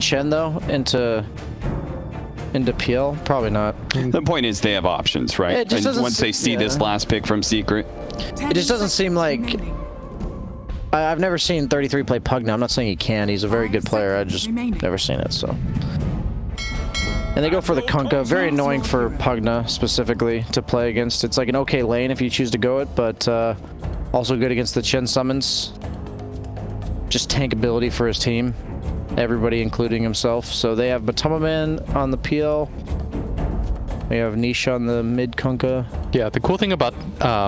Chen though into PL? Probably not. The point is they have options, right? It just and once they see this last pick from Secret. It just doesn't seem like... I've never seen 33 play Pugna. I'm not saying he can. He's a very good player. I just never seen it, so... And they go for the Kunkka. Very annoying for Pugna, specifically, to play against. It's like an okay lane if you choose to go it, but also good against the Chen summons. Just tank ability for his team. Everybody, including himself. So they have Batumaman on the PL. They have Nisha on the mid Kunkka. Yeah, the cool thing about...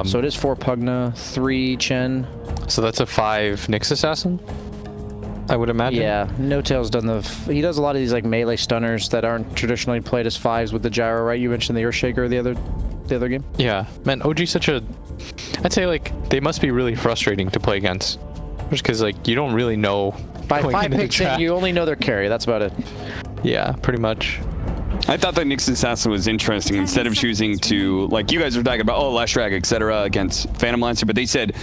so it is 4 Pugna, 3 Chen. So that's a 5 Nyx Assassin, I would imagine. Yeah, No Tail's done the... he does a lot of these like melee stunners that aren't traditionally played as 5s with the gyro, right? You mentioned the Earthshaker the other game? Yeah. Man, OG's such a... I'd say, like, they must be really frustrating to play against. Just because, like, you don't really know... By 5 picks in, you only know their carry. That's about it. Yeah, pretty much. I thought that Nyx Assassin was interesting. Instead of choosing to, like you guys were talking about, oh, Lash Drag, etc. against Phantom Lancer, but they said,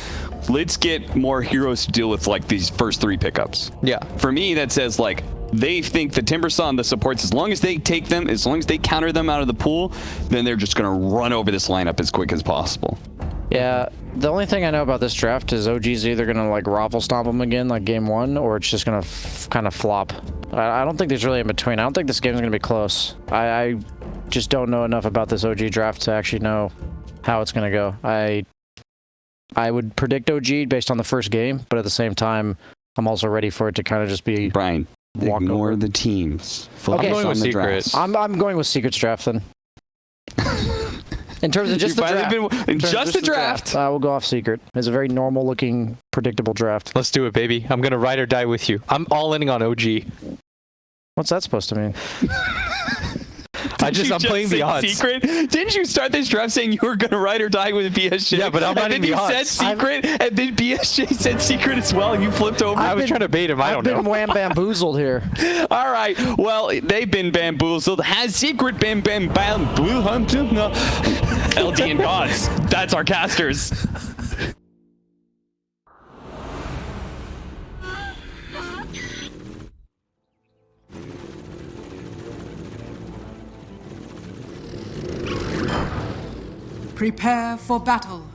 let's get more heroes to deal with, like, these first 3 pickups. Yeah. For me, that says, like, they think the Timbersaw and the supports, as long as they take them, as long as they counter them out of the pool, then they're just going to run over this lineup as quick as possible. Yeah, the only thing I know about this draft is OG's either going to, like, raffle stomp them again, like game 1, or it's just going to kind of flop. I don't think there's really in between. I don't think this game's going to be close. I just don't know enough about this OG draft to actually know how it's going to go. I would predict OG based on the first game, but at the same time, I'm also ready for it to kind of just be... Brian, ignore the teams. Okay, I'm going with Secret. I'm going with Secret's draft then. In terms of just the draft. Just the draft. We'll go off Secret. It's a very normal-looking, predictable draft. Let's do it, baby. I'm going to ride or die with you. I'm all-in on OG. What's that supposed to mean? I'm playing the odds. Secret? Didn't you start this draft saying you were going to ride or die with BSJ? Yeah, but I'm riding the odds. And then you said Secret, and then BSJ said Secret as well, and you flipped over. I was trying to bait him. I don't know. I've been wham bamboozled here. All right. Well, they've been bamboozled. Has Secret been bamboozled? LD and gods. That's our casters. Prepare for battle.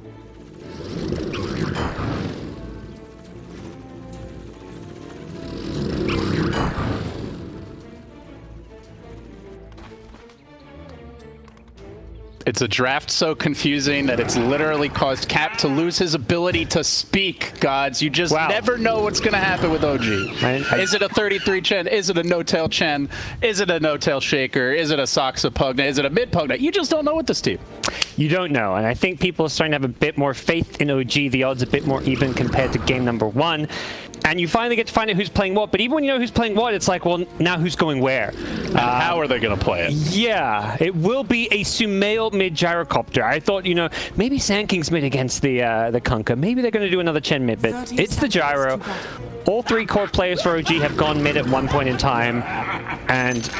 It's a draft so confusing that it's literally caused Cap to lose his ability to speak, gods. You just never know what's going to happen with OG. Is it a 33 Chen? Is it a no-tail Chen? Is it a no-tail Shaker? Is it a Soxa Pugna? Is it a mid-Pugna? You just don't know with this team. You don't know, and I think people are starting to have a bit more faith in OG. The odds are a bit more even compared to game number 1. And you finally get to find out who's playing what, but even when you know who's playing what, it's like, well, now who's going where? And how are they going to play it? Yeah, it will be a Sumail mid Gyrocopter. I thought, you know, maybe Sand King's mid against the Kunkka. Maybe they're going to do another Chen mid, but it's the Gyro. All 3 core players for OG have gone mid at one point in time, and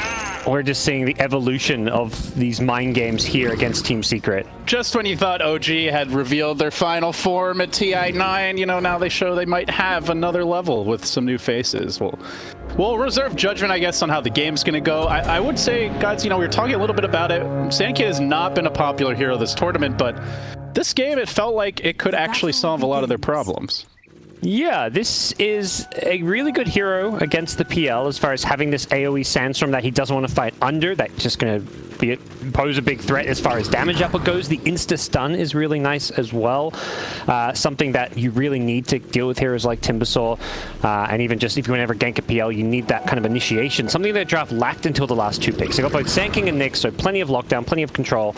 we're just seeing the evolution of these mind games here against Team Secret. Just when you thought OG had revealed their final form at TI9, you know, now they show they might have another level with some new faces. We'll reserve judgment, I guess, on how the game's going to go. I would say, guys, you know, we were talking a little bit about it. Sandkid has not been a popular hero this tournament, but this game, it felt like it could actually solve a lot of their problems. Yeah, this is a really good hero against the PL as far as having this AoE Sandstorm that he doesn't want to fight under. That's just going to pose a big threat as far as damage output goes. The insta-stun is really nice as well. Something that you really need to deal with heroes like Timbersaw. And even just if you want to ever gank a PL, you need that kind of initiation. Something that draft lacked until the last 2 picks. They got both Sand King and Nyx, so plenty of lockdown, plenty of control.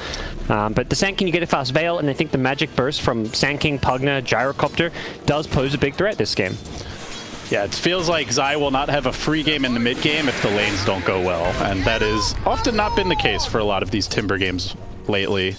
But the Sand King, you get a fast Veil, and I think the Magic Burst from Sand King, Pugna, Gyrocopter does pose a big threat this game. Yeah, it feels like Zai will not have a free game in the mid game if the lanes don't go well, and that has often not been the case for a lot of these Timber games lately.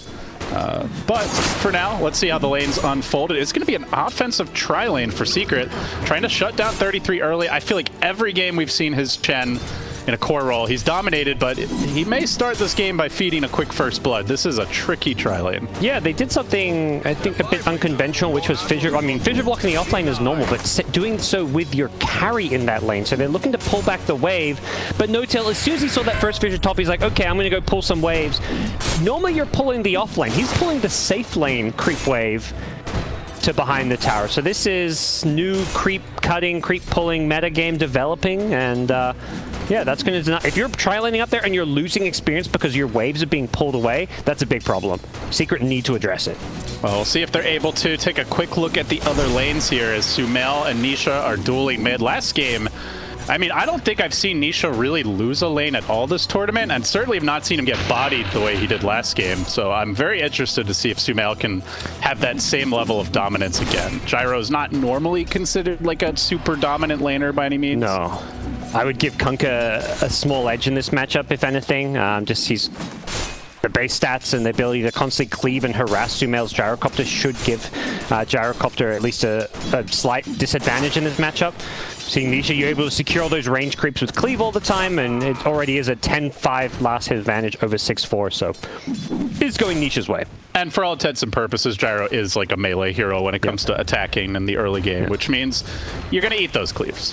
But for now, let's see how the lanes unfolded. It's going to be an offensive tri-lane for Secret, trying to shut down 33 early. I feel like every game we've seen his Chen in a core role. He's dominated, but he may start this game by feeding a quick first blood. This is a tricky tri-lane. Yeah, they did something, I think, a bit unconventional, which was fissure. I mean, fissure blocking the offlane is normal, but doing so with your carry in that lane. So they're looking to pull back the wave, but No-Tail, as soon as he saw that first fissure top, he's like, okay, I'm going to go pull some waves. Normally, you're pulling the offlane. He's pulling the safe lane creep wave to behind the tower. So this is new creep cutting, creep pulling meta game developing, and yeah, that's going to if you're tri-laning up there and you're losing experience because your waves are being pulled away, that's a big problem. Secret need to address it. Well, we'll see if they're able to take a quick look at the other lanes here as Sumail and Nisha are dueling mid. Last game, I mean, I don't think I've seen Nisha really lose a lane at all this tournament, and certainly have not seen him get bodied the way he did last game. So I'm very interested to see if Sumail can have that same level of dominance again. Gyro's not normally considered like a super dominant laner by any means. No. I would give Kunkka a small edge in this matchup, if anything. Just he's the base stats and the ability to constantly cleave and harass Sumail's Gyrocopter should give Gyrocopter at least a slight disadvantage in this matchup. Seeing Nisha, you're able to secure all those range creeps with cleave all the time, and it already is a 10-5 last hit advantage over 6-4, so it's going Nisha's way. And for all intents and purposes, Gyro is like a melee hero when it comes to attacking in the early game, which means you're going to eat those cleaves.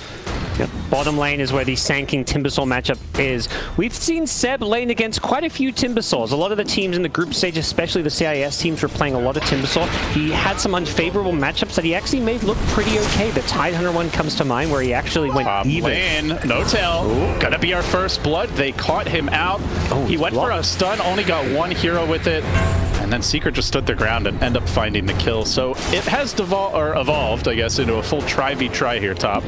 Yep. Bottom lane is where the Sand Timbersaw matchup is. We've seen Seb lane against quite a few Timbersaws. A lot of the teams in the group stage, especially the CIS teams, were playing a lot of Timbersaw. He had some unfavorable matchups that he actually made look pretty okay. The Tidehunter one comes to mind where he actually went even. Lane, No-Tail, gonna be our first blood. They caught him out. He went for a stun, only got one hero with it. And then Secret just stood their ground and ended up finding the kill. So it has evolved, I guess, into a full try-v-try here top.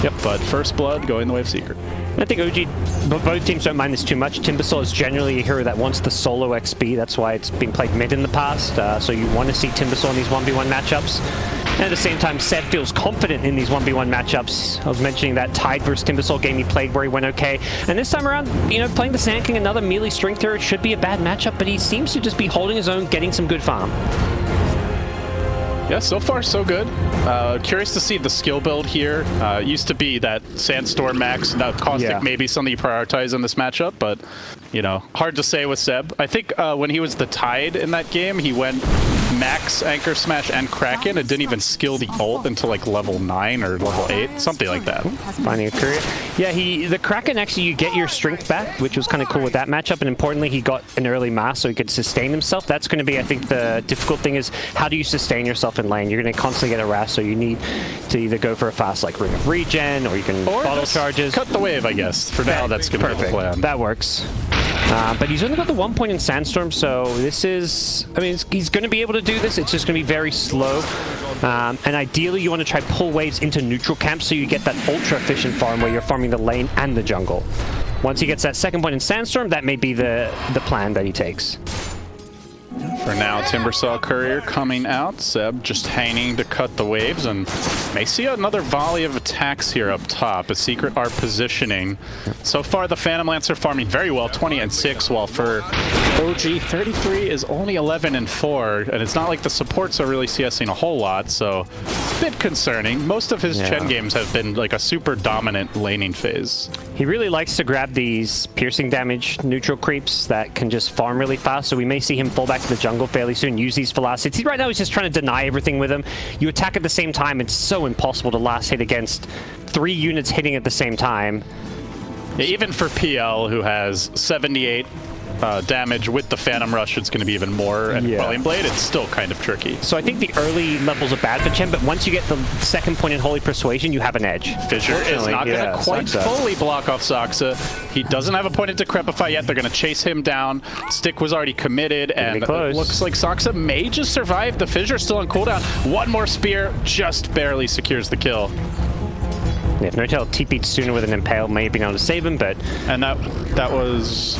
Yep. But first blood going the way of Secret. I think both teams don't mind this too much. Timbersaw is generally a hero that wants the solo XP. That's why it's been played mid in the past. So you want to see Timbersaw in these 1v1 matchups. And at the same time, Seb feels confident in these 1v1 matchups. I was mentioning that Tide versus Timbersaw game he played where he went okay. And this time around, you know, playing the Sand King, another melee strength hero, should be a bad matchup, but he seems to just be holding his own, getting some good farm. Yeah, so far so good. Curious to see the skill build here. Used to be that Sandstorm max, that Caustic maybe something you prioritize in this matchup, but you know, hard to say with Seb. I think when he was the Tide in that game, he went max Anchor Smash and Kraken and didn't even skill the ult until like level 9 or level 8, something like that. Finding a career. Yeah, the Kraken actually, you get your strength back, which was kind of cool with that matchup, and importantly, he got an early mass so he could sustain himself. That's going to be, I think, the difficult thing is how do you sustain yourself in lane? You're going to constantly get harassed, so you need to either go for a fast like Ring of Regen, or you can bottle charges. Cut the wave, I guess. For now, that's going to be the plan. That works. But he's only got the 1 point in Sandstorm, so this is, I mean, he's going to be able to do this. It's just going to be very slow. And ideally, you want to try pull waves into neutral camp so you get that ultra efficient farm where you're farming the lane and the jungle. Once he gets that 2nd point in Sandstorm, that may be the plan that he takes. For now, Timbersaw Courier coming out. Seb just hanging to cut the waves, and may see another volley of attacks here up top as Secret are positioning. So far, the Phantom Lancer farming very well, 20 and 6, while for OG, 33 is only 11 and 4, and it's not like the supports are really CSing a whole lot, so a bit concerning. Most of his Chen games have been like a super dominant laning phase. He really likes to grab these piercing damage neutral creeps that can just farm really fast, so we may see him fall back to the jungle fairly soon, use these for last hits. Right now he's just trying to deny everything with him. You attack at the same time, it's so impossible to last hit against 3 units hitting at the same time. Yeah, even for PL, who has 78 damage with the Phantom Rush, it's going to be even more, and Quelling Blade, it's still kind of tricky. So I think the early levels are bad for Chen, but once you get the 2nd point in Holy Persuasion, you have an edge. Fissure is not going to quite fully block off Saksa. He doesn't have a point in Decrepify yet. They're going to chase him down. Stick was already committed, and it looks like Saksa may just survive. The Fissure still on cooldown. One more spear just barely secures the kill. If No-Tail TP'd sooner with an Impale, may have been able to save him, but... And that was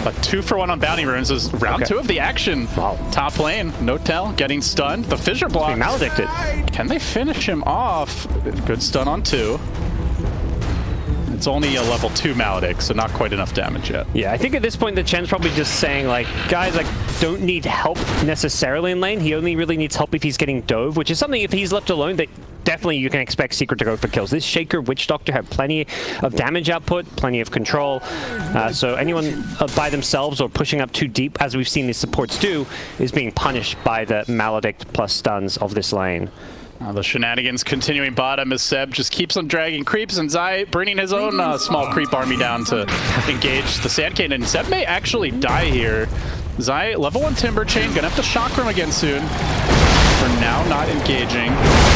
a 2-for-1 on Bounty Runes. This is round 2 of the action. Wow. Top lane, No-Tail getting stunned. The Fissure block. Being maledicted. Can they finish him off? Good stun on 2. It's only a level 2 Maledict, so not quite enough damage yet. Yeah, I think at this point the Chen's probably just saying, like, guys, like, don't need help necessarily in lane. He only really needs help if he's getting dove, which is something if he's left alone that definitely you can expect Secret to go for kills. This Shaker Witch Doctor have plenty of damage output, plenty of control. So anyone by themselves or pushing up too deep, as we've seen these supports do, is being punished by the Maledict plus stuns of this lane. The shenanigans continuing bottom as Seb just keeps on dragging creeps, and Zai bringing his own small creep army down to engage the Sand King, and Seb may actually die here. Zai, level 1 Timber Chain, gonna have to shock room again soon. For now, not engaging.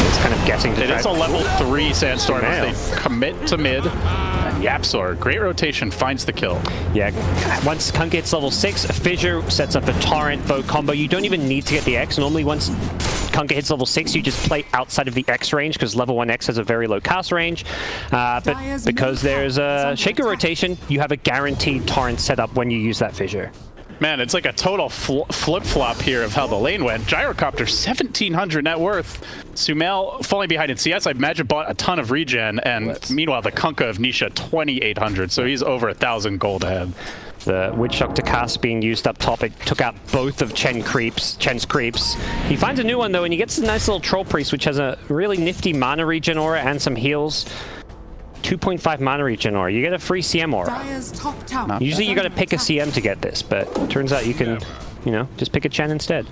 It's kind of guessing to It is a level 3 Sandstorm as they commit to mid. And Yapsor, great rotation, finds the kill. Yeah, once Kunk gets level 6, a Fissure sets up a Torrent bow combo. You don't even need to get the X. Normally, once Kunkka hits level 6, you just play outside of the X range because level 1 X has a very low cast range. But because there's a Shaker rotation, you have a guaranteed Torrent set up when you use that Fissure. Man, it's like a total flip-flop here of how the lane went. Gyrocopter, 1,700 net worth. Sumail falling behind in CS, I imagine bought a ton of regen, and meanwhile the Kunkka of Nisha, 2,800, so he's over 1,000 gold ahead. The Witch Doctor cast being used up top, it took out both of Chen's creeps. He finds a new one though, and he gets a nice little Troll Priest, which has a really nifty mana regen aura and some heals. 2.5 mana regen aura. You get a free CM aura. Usually you gotta pick a CM to get this, but it turns out you can, you know, just pick a Chen instead.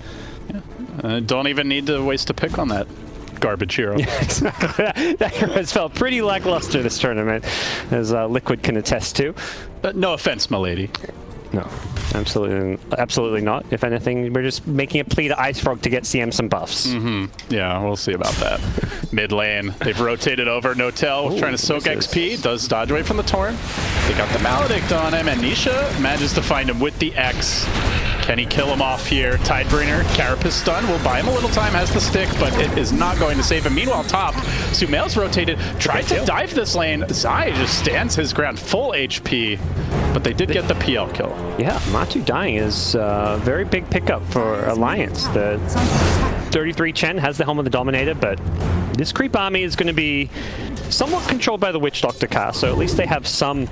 Yeah. Don't even need to waste a pick on that garbage hero. Yeah, exactly. That hero has felt pretty lackluster this tournament, as Liquid can attest to. No offense, my lady. No, absolutely not. If anything, we're just making a plea to IceFrog to get CM some buffs. Yeah, we'll see about that. Mid lane, they've rotated over. Notel trying to soak XP, does dodge away from the Torrent. They got the Maledict on him, and Nisha manages to find him with the X. Can he kill him off here? Tidebringer, Carapace stun will buy him a little time, has the stick, but it is not going to save him. Meanwhile, top, Sumail's rotated, tried to dive this lane. Zai just stands his ground, full HP, but they did get the PL kill. Yeah, Matu dying is a very big pickup for Alliance. The 33 Chen has the Helm of the Dominator, but this creep army is going to be somewhat controlled by the Witch Doctor cast, so at least they have some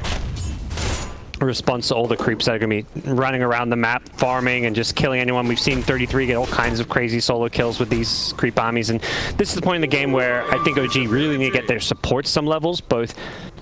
response to all the creeps that are going to be running around the map, farming and just killing anyone. We've seen 33 get all kinds of crazy solo kills with these creep armies, and this is the point in the game where I think OG really need to get their support some levels. Both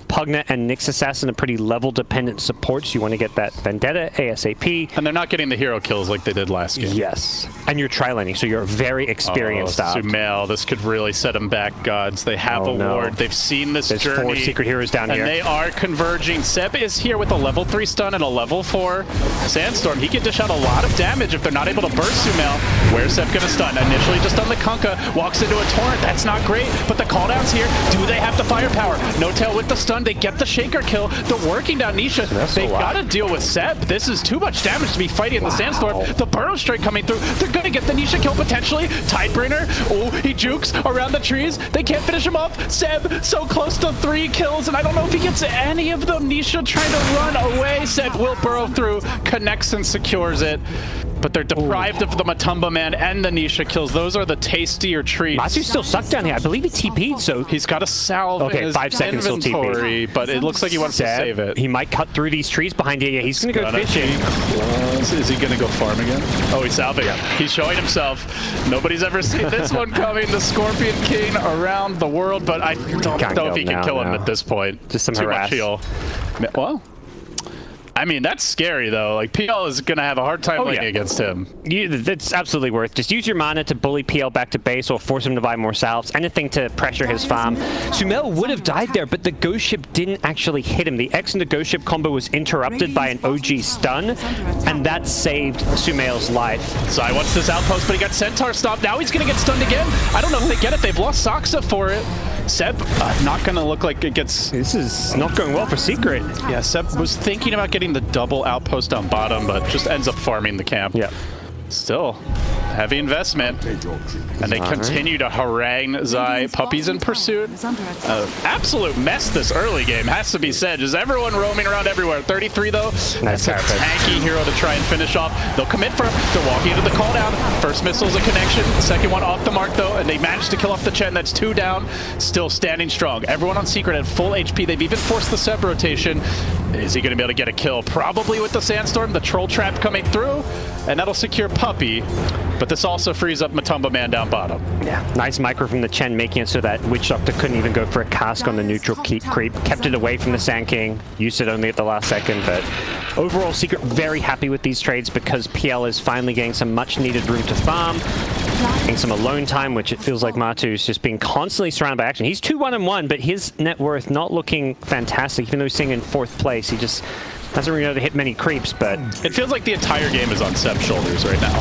Pugna and Nyx Assassin are pretty level-dependent supports. You want to get that Vendetta ASAP. And they're not getting the hero kills like they did last game. Yes. And you're tri-laning, so you're very experienced out. Sumail, this could really set them back, gods. They have a ward. They've seen this journey. There's 4 secret heroes down here. And they are converging. Seb is here with a level 3 stun and a level 4 Sandstorm. He can dish out a lot of damage if they're not able to burst Sumail. Where's Seb gonna stun? Initially just on the Kunkka. Walks into a Torrent. That's not great, but the cooldown's here. Do they have the firepower? Notel with the stun. They get the Shaker kill. They're working down Nisha. They gotta deal with Seb. This is too much damage to be fighting in the Sandstorm. The Burrow Strike coming through. They're gonna get the Nisha kill potentially. Tidebringer. Oh, he jukes around the trees. They can't finish him off. Seb so close to 3 kills, and I don't know if he gets any of them. Nisha trying to run away. Seb will burrow through, connects and secures it. But they're deprived of the Matumba Man and the Nisha kills. Those are the tastier treats. Matu's still stuck down here. I believe he TP'd, so he's got a salve in his 5 seconds inventory, but it looks like he wants to save it. He might cut through these trees behind you. Yeah, he's going to go fishing. Is he going to go farm again? Oh, he's salving. He's showing himself. Nobody's ever seen this one coming. The Scorpion King around the world, but I don't know if he can kill him at this point. Just some Too harass. much heal. Well, I mean, that's scary, though. Like, PL is going to have a hard time laning against him. That's absolutely worth. Just use your mana to bully PL back to base or force him to buy more salves. Anything to pressure his farm. Sumail would have died there, but the Ghost Ship didn't actually hit him. The X and the Ghost Ship combo was interrupted by an OG stun, and that saved Sumail's life. Zai wants this outpost, but he got Centaur stopped. Now he's going to get stunned again. I don't know if they get it. They've lost Saksa for it. Seb, not going to look like it gets... This is not going well for Secret. Yeah, Seb was thinking about getting the double outpost on bottom, but just ends up farming the camp. Yeah. Still, heavy investment. And they continue to harangue Zai. Puppies in pursuit. Absolute mess this early game, has to be said. Just everyone roaming around everywhere. 33, though. Nice That's a tanky hero to try and finish off. They'll commit for him. They're walking into the call down. First missile's a connection. Second one off the mark, though, and they managed to kill off the Chen. That's 2 down. Still standing strong. Everyone on Secret at full HP. They've even forced the Seb rotation. Is he going to be able to get a kill? Probably with the Sandstorm, the Troll Trap coming through, and that'll secure Puppey. But this also frees up Matumba Man down bottom. Yeah, nice micro from the Chen, making it so that Witch Doctor couldn't even go for a cask on the neutral creep. Kept it away from the Sand King. Used it only at the last second, but overall, Secret very happy with these trades because PL is finally getting some much-needed room to farm. Getting some alone time, which it feels like Matu's just being constantly surrounded by action. He's 2-1-1, but his net worth not looking fantastic. Even though he's sitting in 4th place, he just hasn't really been able to hit many creeps, but... It feels like the entire game is on Seb's shoulders right now.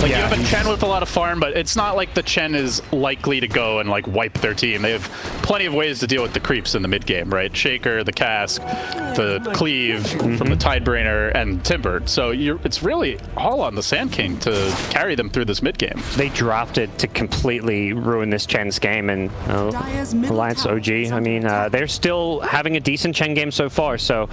Like, Yeah, you have a Chen with a lot of farm, but it's not like the Chen is likely to go and, like, wipe their team. They have plenty of ways to deal with the creeps in the mid-game, right? Shaker, the Cask, the Cleave from the Tidebrainer, and Timber. So it's really all on the Sand King to carry them through this mid-game. They drafted to completely ruin this Chen's game, and Alliance OG, I mean, they're still having a decent Chen game so far, so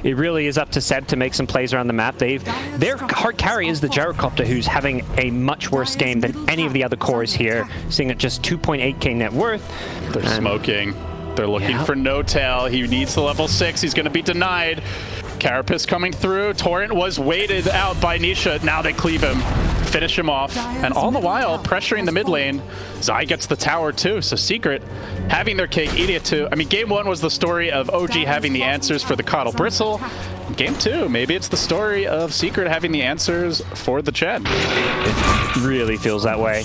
it really is up to Seb to make some plays around the map. Their hard carry is the Gyrocopter, who's having a much worse game than any of the other cores here, sitting at just 2.8k net worth. They're smoking. They're looking for No Tail. He needs the level 6. He's going to be denied. Carapace coming through. Torrent was weighted out by Nisha. Now they cleave him, finish him off, and all the while pressuring the mid lane. Zai gets the tower too, so Secret having their cake, eating it too. I mean, game 1 was the story of OG having the answers for the Coddle Bristle. Game 2, maybe it's the story of Secret having the answers for the Chen. It really feels that way.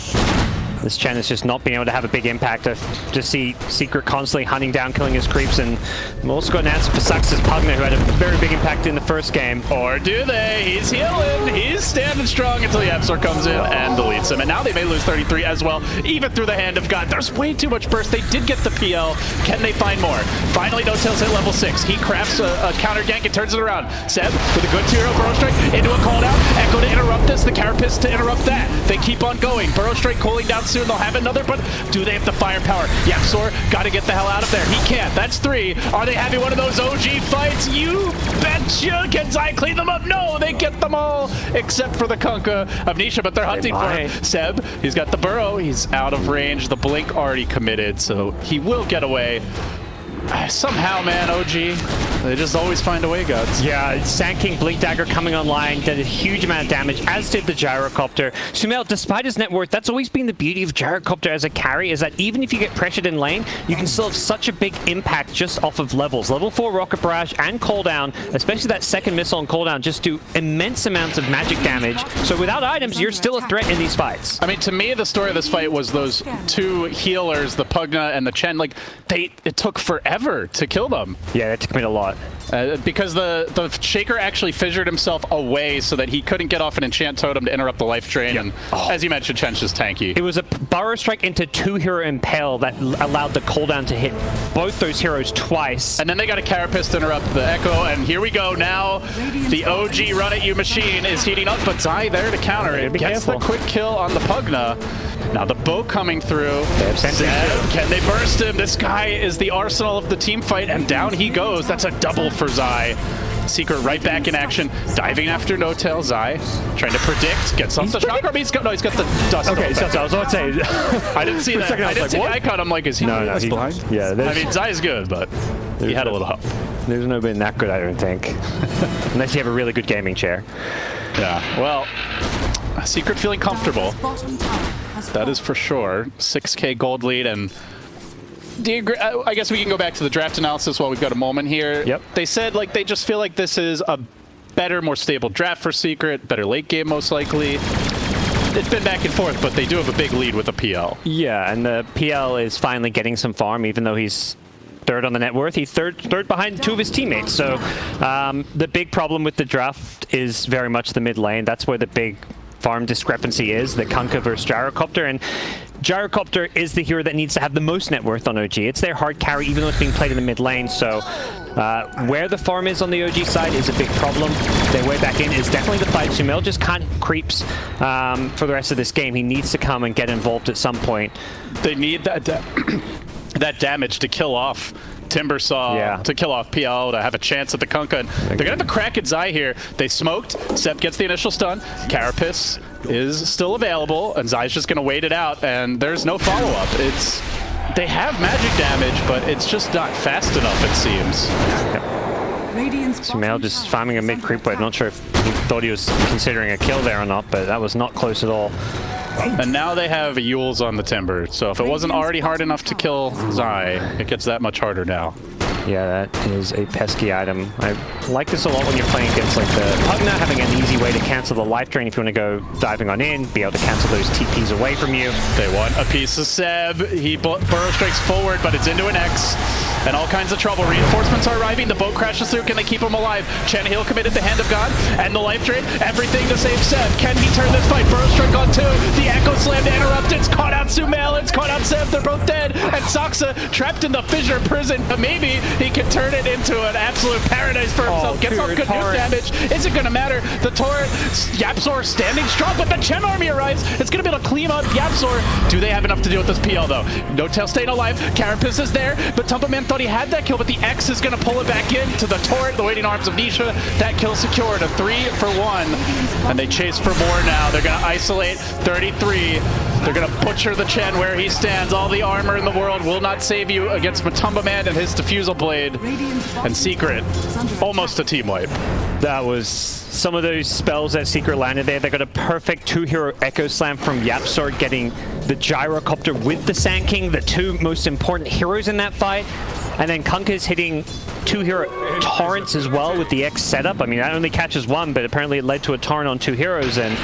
This Chen is just not being able to have a big impact. I just see Secret constantly hunting down, killing his creeps, and we've also got an answer for Sux's Pugna, who had a very big impact in the first game. Or do they? He's healing. He's standing strong until the Absol comes in and deletes him. And now they may lose 33 as well, even through the hand of God. There's way too much burst. They did get the PL. Can they find more? Finally, No Tail's hit level 6. He crafts a counter gank and turns it around. Seb with a good 2-hero Burrow Strike into a call down. Echo to interrupt this. The Carapace to interrupt that. They keep on going. Burrow Strike cooling down soon. They'll have another, but do they have the firepower? Yapsor got to get the hell out of there. He can't. That's 3. Are they having one of those OG fights? You betcha. Can Zai clean them up? No, they get them all except for the Kunkka of Nisha, but they're hunting for him. Seb, he's got the burrow. He's out of range. The blink already committed, so he will get away. Somehow, man, OG, they just always find a way, Guts. Yeah, Sand King Blink Dagger coming online did a huge amount of damage, as did the Gyrocopter. Sumail, despite his net worth, that's always been the beauty of Gyrocopter as a carry, is that even if you get pressured in lane, you can still have such a big impact just off of levels. Level 4 Rocket Barrage and cooldown, especially that second missile and cooldown, just do immense amounts of magic damage. So without items, you're still a threat in these fights. I mean, to me, the story of this fight was those 2 healers, the Pugna and the Chen. Like, it took forever to kill them. Yeah, that took me a lot. Because the Shaker actually fissured himself away so that he couldn't get off an enchant totem to interrupt the life drain. Yep. And as you mentioned, Chen's just tanky. It was a Burrow Strike into 2-hero Impale that allowed the cooldown to hit both those heroes twice. And then they got a Carapace to interrupt the Echo, and here we go. Now the OG run-at-you machine is heating up, but Zai there to counter it. Gets the quick kill on the Pugna. Now the boat coming through. Can they burst him? This guy is the arsenal of the team fight, and down he goes. That's a double for Zai. Secret right back in action, diving after No Tail. Zai trying to predict, gets off the shock. He's got the dust. Okay, so I was about to say. I didn't see that. I didn't see the icon. I'm like, is he blind? Yeah, I mean, Zai's good, but he had a little help. There's no been that good, I don't think. Unless you have a really good gaming chair. Yeah, well, Secret feeling comfortable. That is for sure. 6k gold lead, and do you agree? I guess we can go back to the draft analysis while we've got a moment here. Yep. They said like they just feel like this is a better, more stable draft for Secret, better late game most likely. It's been back and forth, but they do have a big lead with the PL. Yeah, and the PL is finally getting some farm, even though he's 3rd on the net worth. He's third behind 2 of his teammates. So the big problem with the draft is very much the mid lane. That's where the big farm discrepancy is, the Kunkka versus Gyrocopter, and Gyrocopter is the hero that needs to have the most net worth on OG. It's their hard carry, even though it's being played in the mid lane, so where the farm is on the OG side is a big problem. Their way back in is definitely the fight. Sumail just can't creeps for the rest of this game. He needs to come and get involved at some point. They need that that damage to kill off Timbersaw, to kill off PL, to have a chance at the Kunkka. And they're going to have a crack at Zai here. They smoked. Sep gets the initial stun. Carapace is still available, and Zai's just going to wait it out, and there's no follow-up. They have magic damage, but it's just not fast enough, it seems. Sumail just farming a mid creep wave. Not sure if he thought he was considering a kill there or not, but that was not close at all. And now they have Yules on the Timber, so if it wasn't already hard enough to kill Zai, it gets that much harder now. Yeah, that is a pesky item. I like this a lot when you're playing against like the Pugna, having an easy way to cancel the life drain if you want to go diving on in, be able to cancel those TPs away from you. They want a piece of Seb. He burrow strikes forward, but it's into an X. And all kinds of trouble. Reinforcements are arriving. The boat crashes through. Can they keep him alive? Chen Hill committed the Hand of God and the life drain. Everything to save Seb. Can he turn this fight? Burrow strike on 2. The Echo Slam to interrupt. It's caught out Sumail. It's caught out Seb. They're both dead. And Saksa trapped in the fissure prison. But maybe he can turn it into an absolute paradise for himself. Gets some good nuke damage. Isn't going to matter. The turret, Yapzor standing strong, but the Chen army arrives. It's going to be able to clean up Yapzor. Do they have enough to deal with this PL though? No Tail staying alive. Carapace is there, but Tumpaman thought he had that kill, but the X is going to pull it back in to the turret, the waiting arms of Nisha. That kill secured, a 3 for 1. And they chase for more now. They're going to isolate 33. They're going to butcher the Chen where he stands. All the armor in the world will not save you against Matumbaman and his Diffusal Blade. And Secret, almost a team wipe. That was some of those spells that Secret landed there. They got a perfect 2-hero Echo Slam from Yapzor, getting the Gyrocopter with the Sand King, the 2 most important heroes in that fight. And then Kunkka's hitting 2-hero torrents as well with the X setup. I mean, that only catches 1, but apparently it led to a torrent on 2 heroes. And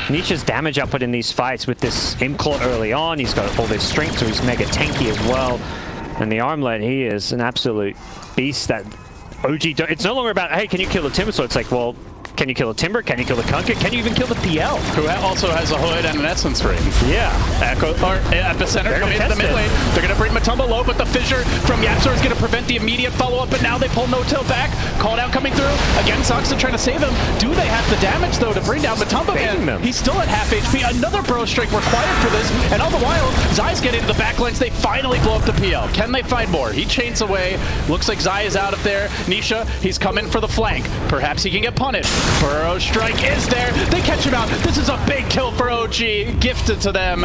Nisha's damage output in these fights with this Imclaw early on. He's got all this strength, so he's mega tanky as well. And the Armlet, he is an absolute beast. That OG, it's no longer about, hey, can you kill the Timber? So it's like, well, can you kill a Timber? Can you kill the Kunkka? Can you even kill the PL? Who also has a hood and an Essence Ring. Yeah. Echo, or Epicenter coming into the mid lane. They're going to bring Matumba low, but the fissure from Yapzor is going to prevent the immediate follow-up, but now they pull No-Tail back. Called out coming through. Again, Saksa trying to save him. Do they have the damage, though, to bring down Matumba? Man, he's still at half HP. Another Burrow Strike required for this, and all the while, Zai's getting into the backlines. They finally blow up the PL. Can they find more? He chains away. Looks like Zai is out of there. Nisha, he's coming for the flank. Perhaps he can get punished. Burrow Strike is there. They catch him out. This is a big kill for OG. Gifted to them.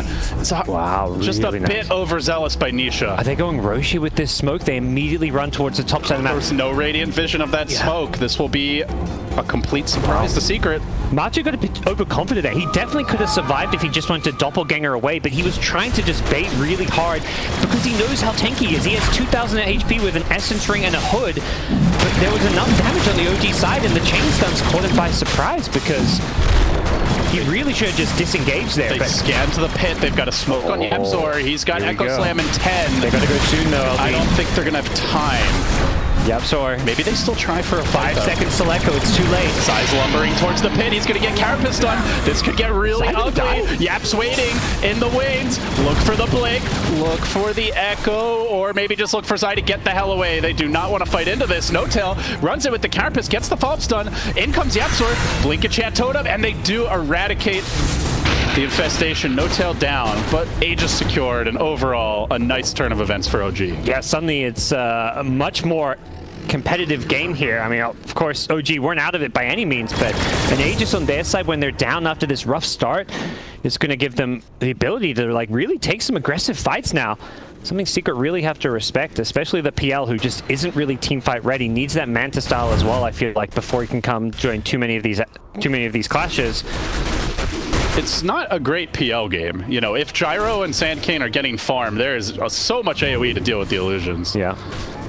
Wow, really just a nice. bit overzealous by Nisha. Are they going Roshi with this smoke? They immediately run towards the top side of the map. There's no Radiant Vision of that smoke. This will be a complete surprise to Secret. Machu got a bit overconfident there. He definitely could have survived if he just went to Doppelganger away, but he was trying to just bait really hard because he knows how tanky he is. He has 2,000 HP with an Essence Ring and a hood, but there was enough damage on the OG side, and the chain stuns caught him by surprise because he really should have just disengaged there. They scan to the pit. They've got a smoke on Yapzor. He's got Echo Slam in 10. They gotta go soon though. I don't think they're gonna have time. Yapzor. Maybe they still try for a 5-second Seleko. It's too late. Zai's lumbering towards the pit. He's going to get Carapace done. This could get really ugly. Yap's waiting in the wings. Look for the Blink. Look for the Echo. Or maybe just look for Zai to get the hell away. They do not want to fight into this. No-Tail runs it with the Carapace. Gets the follow-up stun. In comes Yapzor. Blink and Chat Totem. And they do eradicate the infestation. No-Tail down, but Aegis secured, and overall a nice turn of events for OG. Yeah, suddenly it's a much more competitive game here. I mean, of course, OG weren't out of it by any means, but an Aegis on their side when they're down after this rough start is going to give them the ability to like really take some aggressive fights now. Something Secret really have to respect, especially the PL, who just isn't really teamfight ready. Needs that Manta style as well, I feel like, before he can come join too many of these clashes. It's not a great PL game. You know, if Gyro and Sand King are getting farmed, there is so much AoE to deal with the illusions. Yeah.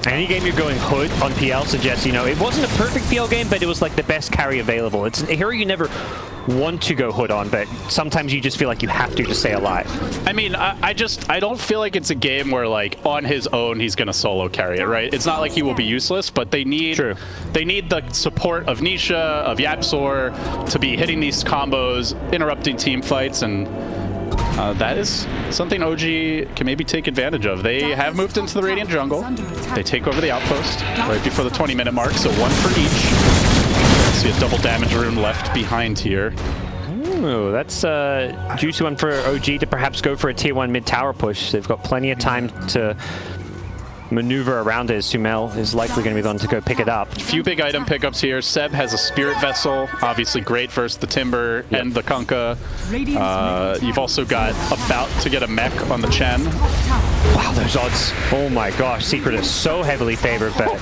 Any game you're going Hood on PL suggests, you know, it wasn't a perfect PL game, but it was like the best carry available. It's a hero you never want to go Hood on, but sometimes you just feel like you have to stay alive. I mean, I don't feel like it's a game where, like, on his own he's gonna solo carry it, right? It's not like he will be useless, but they need the support of Nisha, of Yapzor to be hitting these combos, interrupting team fights, and that is something OG can maybe take advantage of. They have moved into the Radiant Jungle. They take over the outpost right before the 20-minute mark, so one for each. See a double damage rune left behind here. Ooh, that's a juicy one for OG to perhaps go for a tier 1 mid-tower push. They've got plenty of time to maneuver around it. Sumail is likely going to be the one to go pick it up. A few big item pickups here. Seb has a Spirit Vessel, obviously great versus the Timber and the Kunkka. You've also got about to get a mech on the Chen. Wow, those odds. Oh my gosh, Secret is so heavily favored, but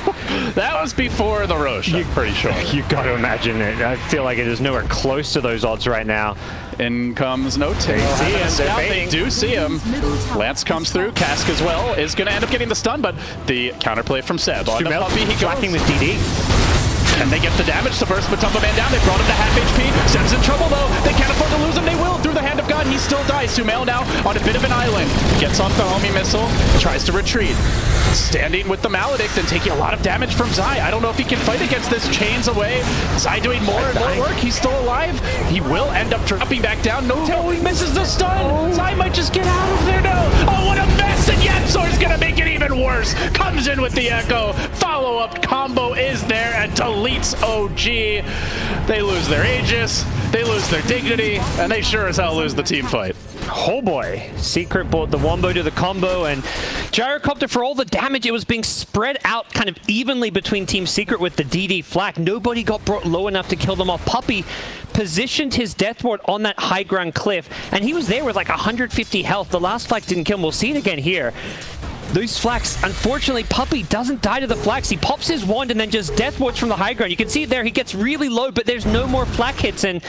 That was before the Roche, I'm pretty sure. you got to imagine it. I feel like it is nowhere close to those odds right now. In comes No Tail. see him, they're They fading. do see him. Lance comes through. Cask as well is going to end up getting the stun, but the counterplay from Seb. On the Sumail puppy, he tracking goes. with DD. And they get the damage to burst Matumba Man down. They brought him to half HP. Seb's in trouble though. They can't afford to lose him. They will through the hand of God. He still dies. Sumail now on a bit of an island. Gets off the homie missile. Tries to retreat. Standing with the Maledict and taking a lot of damage from Zai. I don't know if he can fight against this. Chains away. Zai doing more and more work. He's still alive. He will end up dropping back down. No tail. He misses the stun. Zai might just get out of there now. Oh, what a mess. And Yetsor's going to make it even worse. Comes in with the Echo. Follow-up combo is there and deletes OG. They lose their Aegis. They lose their dignity. And they sure as hell lose the team fight. Oh boy, Secret brought the wombo to the combo, and Gyrocopter, for all the damage, it was being spread out kind of evenly between Team Secret with the DD flak. Nobody got brought low enough to kill them off. Puppy positioned his death ward on that high ground cliff, and he was there with like 150 health. The last flak didn't kill him. We'll see it again here. Those flaks, unfortunately, Puppy doesn't die to the flaks. He pops his wand and then just death wards from the high ground. You can see it there. He gets really low, but there's no more flak hits, and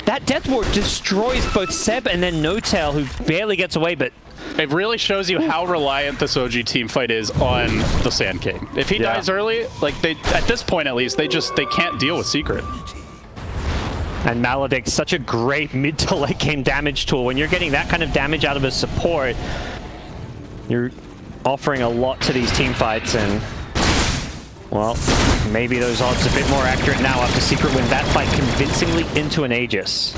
that death ward destroys both Seb and then No Tail, who barely gets away, but It really shows you how reliant this OG team fight is on the Sand King. If he dies early, like at this point at least, they can't deal with Secret. And Maledict, such a great mid to late game damage tool. When you're getting that kind of damage out of a support, you're offering a lot to these team fights, and well, maybe those odds a bit more accurate now after Secret win that fight convincingly into an Aegis.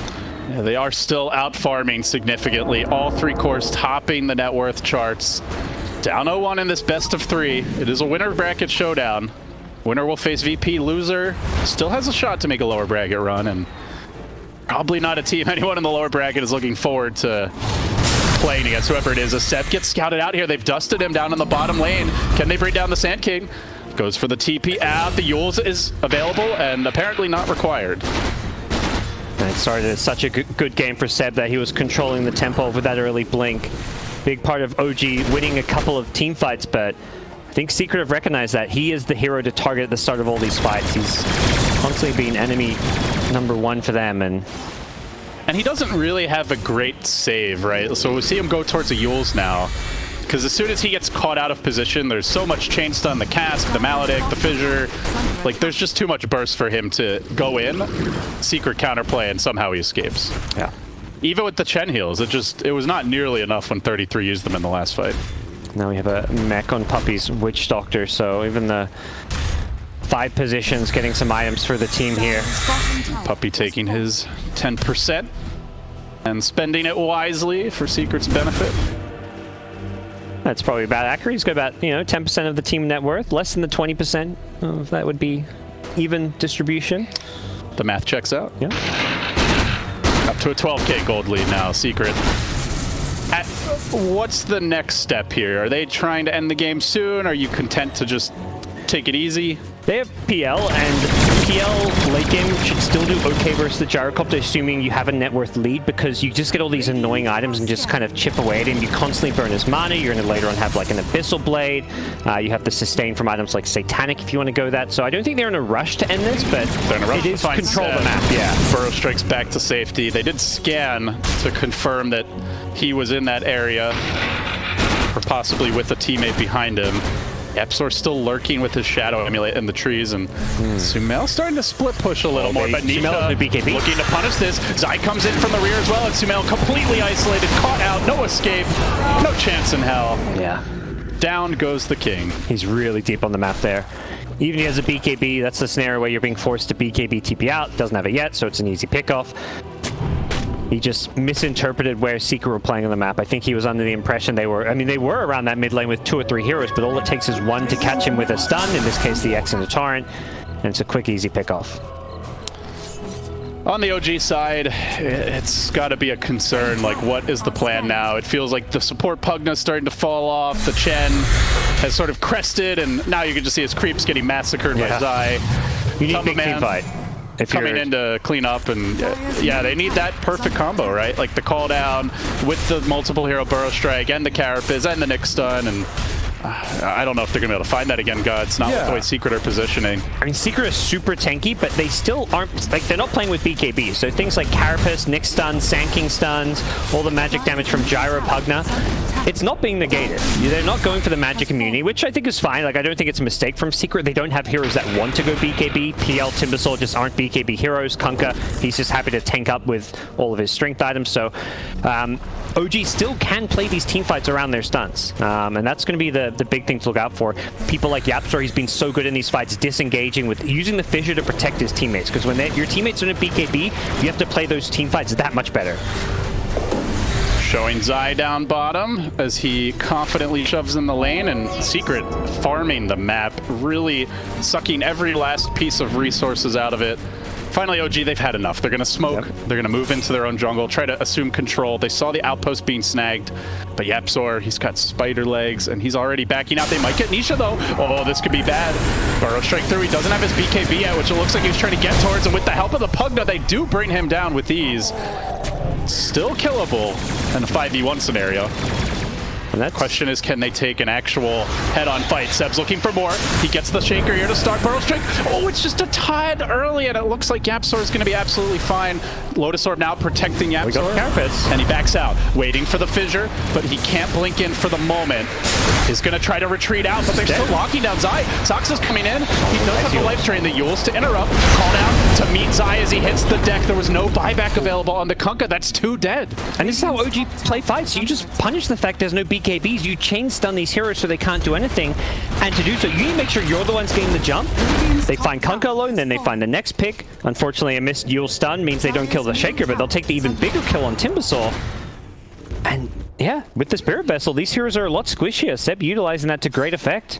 Yeah, they are still out farming significantly. All three cores topping the net worth charts. Down 0-1 in this best of 3. It is a winner bracket showdown. Winner will face VP. Loser still has a shot to make a lower bracket run, and probably not a team anyone in the lower bracket is looking forward to playing against, whoever it is. A Seb gets scouted out here. They've dusted him down in the bottom lane. Can they bring down the Sand King? Goes for the TP out. The Yules is available and apparently not required. And it started as such a good game for Seb that he was controlling the tempo with that early blink. Big part of OG winning a couple of team fights, but I think Secret have recognized that he is the hero to target at the start of all these fights. He's constantly been enemy #1 for them, and he doesn't really have a great save, right? So we see him go towards the Yules now, because as soon as he gets caught out of position, there's so much chain stun, the Cask, the Maledict, the Fissure. Like, there's just too much burst for him to go in, Secret counterplay, and somehow he escapes. yeah. Even with the Chen heals, it was not nearly enough when 33 used them in the last fight. Now we have a mech on Puppy's Witch Doctor, so even the 5 positions getting some items for the team here. Puppy taking his 10% and spending it wisely for Secret's benefit. That's probably about accurate. He's got about, 10% of the team net worth, less than the 20%. That would be even distribution. The math checks out. Yeah. Up to a 12K gold lead now, Secret. What's the next step here? Are they trying to end the game soon? Are you content to just take it easy? They have PL, and PL late game should still do okay versus the Gyrocopter, assuming you have a net worth lead, because you just get all these annoying items and just kind of chip away at him. You constantly burn his mana. You're going to later on have like an Abyssal Blade. You have the sustain from items like Satanic if you want to go that. So I don't think they're in a rush to end this, but it is control the map. Yeah. Burrow strikes back to safety. They did scan to confirm that he was in that area, or possibly with a teammate behind him. Epsor's still lurking with his shadow amulet in the trees, and Sumail starting to split push a little more, but Nisha looking to punish this. Zai comes in from the rear as well, and Sumail completely isolated, caught out, no escape, no chance in hell. Yeah. Down goes the king. He's really deep on the map there. Even if he has a BKB, that's the scenario where you're being forced to BKB TP out. Doesn't have it yet, so it's an easy pickoff. He just misinterpreted where Secret were playing on the map. I think he was under the impression they were around that mid lane with 2 or 3 heroes, but all it takes is one to catch him with a stun, in this case the X and the Torrent, and it's a quick, easy pickoff. On the OG side, it's got to be a concern. Like, what is the plan now? It feels like the support Pugna's starting to fall off. The Chen has sort of crested, and now you can just see his creeps getting massacred by Zai. You need big team fight. if coming you're in to clean up, and yeah, they need that perfect combo, right? Like the call down with the multiple hero burrow strike and the Carapace and the Nick stun, and I don't know if they're gonna be able to find that again, Gods. Not with the way Secret are positioning. I mean, Secret is super tanky, but they still aren't, like, they're not playing with BKB. So things like Carapace, Nick stuns, Sand King stuns, all the magic damage from Gyro Pugna, it's not being negated. They're not going for the magic immunity, which I think is fine. Like, I don't think it's a mistake from Secret. They don't have heroes that want to go BKB. PL, Timbersaw just aren't BKB heroes. Kunkka, he's just happy to tank up with all of his strength items. So OG still can play these team fights around their stuns. And that's going to be the big thing to look out for. People like Yapsor, he's been so good in these fights, disengaging with using the fissure to protect his teammates. Because when your teammates are in a BKB, you have to play those team fights that much better. Showing Zai down bottom as he confidently shoves in the lane, and Secret farming the map, really sucking every last piece of resources out of it. Finally, OG, they've had enough. They're going to smoke. Yep. They're going to move into their own jungle, try to assume control. They saw the outpost being snagged, but Yapsor, he's got spider legs, and he's already backing out. They might get Nisha, though. Oh, this could be bad. Burrow strike through. He doesn't have his BKB yet, which it looks like he's trying to get towards, and with the help of the Pugna, they do bring him down with ease. Still killable in a 5v1 scenario. And that question is, can they take an actual head-on fight? Seb's looking for more. He gets the Shaker here to start Burrow Strike. Oh, it's just a tad early, and it looks like Yapsor is going to be absolutely fine. Lotus Orb now protecting Yapsor. And he backs out, waiting for the fissure, but he can't blink in for the moment. He's going to try to retreat out, but they're still locking down Zai. Soxa's coming in. He does have the life drain. The Yules to interrupt. Call down to meet Zai as he hits the deck. There was no buyback available on the Kunkka. That's 2 dead. And this is how OG play fights. You just punish the fact there's no BKBs. You chain stun these heroes so they can't do anything. And to do so, you need to make sure you're the ones getting the jump. They find Kunkka alone, then they find the next pick. Unfortunately, a missed Yule stun means they don't kill the Shaker, but they'll take the even bigger kill on Timbersaw. And yeah, with the Spirit Vessel, these heroes are a lot squishier. Seb utilizing that to great effect.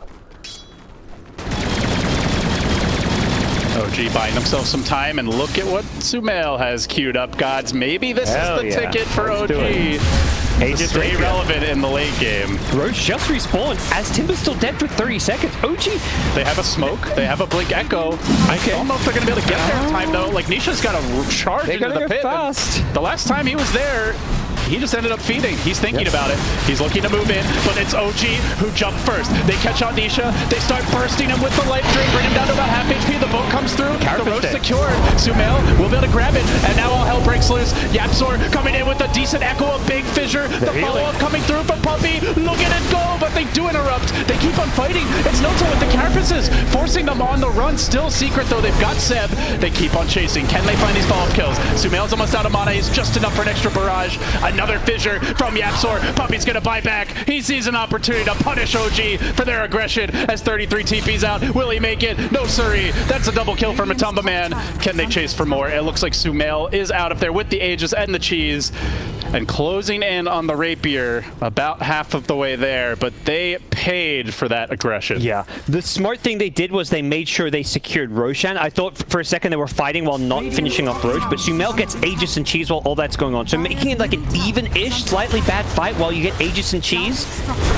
OG buying themselves some time, and look at what Sumail has queued up, Gods. Maybe this is the ticket for OG. Aegis stay relevant in the late game. Roche just respawned as Timber's still dead for 30 seconds. OG! They have a smoke. They have a Blink Echo. I don't know if they're going to be able to get there in time, though. Like, Nisha's got to charge into the pit. Fast. The last time he was there, he just ended up feeding. He's thinking about it. He's looking to move in, but it's OG who jumped first. They catch on Nisha. They start bursting him with the life drain, bring him down to about half HP. The boat comes through. The road secured. Sumail will be able to grab it, and now all hell breaks loose. Yapsor coming in with a decent echo, a big fissure. The follow-up coming through from Puppy. Look at it go, but they do interrupt. They keep on fighting. It's Noto with the Carapaces, forcing them on the run. Still Secret, though. They've got Seb. They keep on chasing. Can they find these follow-up kills? Sumail's almost out of mana. He's just enough for an extra barrage. Another fissure from Yapsor. Puppy's gonna buy back. He sees an opportunity to punish OG for their aggression as 33 TP's out. Will he make it? No siree. That's a double kill for Matumba Man. Can they chase for more? It looks like Sumail is out of there with the Aegis and the cheese. And closing in on the Rapier, about half of the way there, but they paid for that aggression. Yeah. The smart thing they did was they made sure they secured Roshan. I thought for a second they were fighting while not finishing off Roche, but Sumail gets Aegis and cheese while all that's going on. So making it like an even-ish, slightly bad fight while you get Aegis and cheese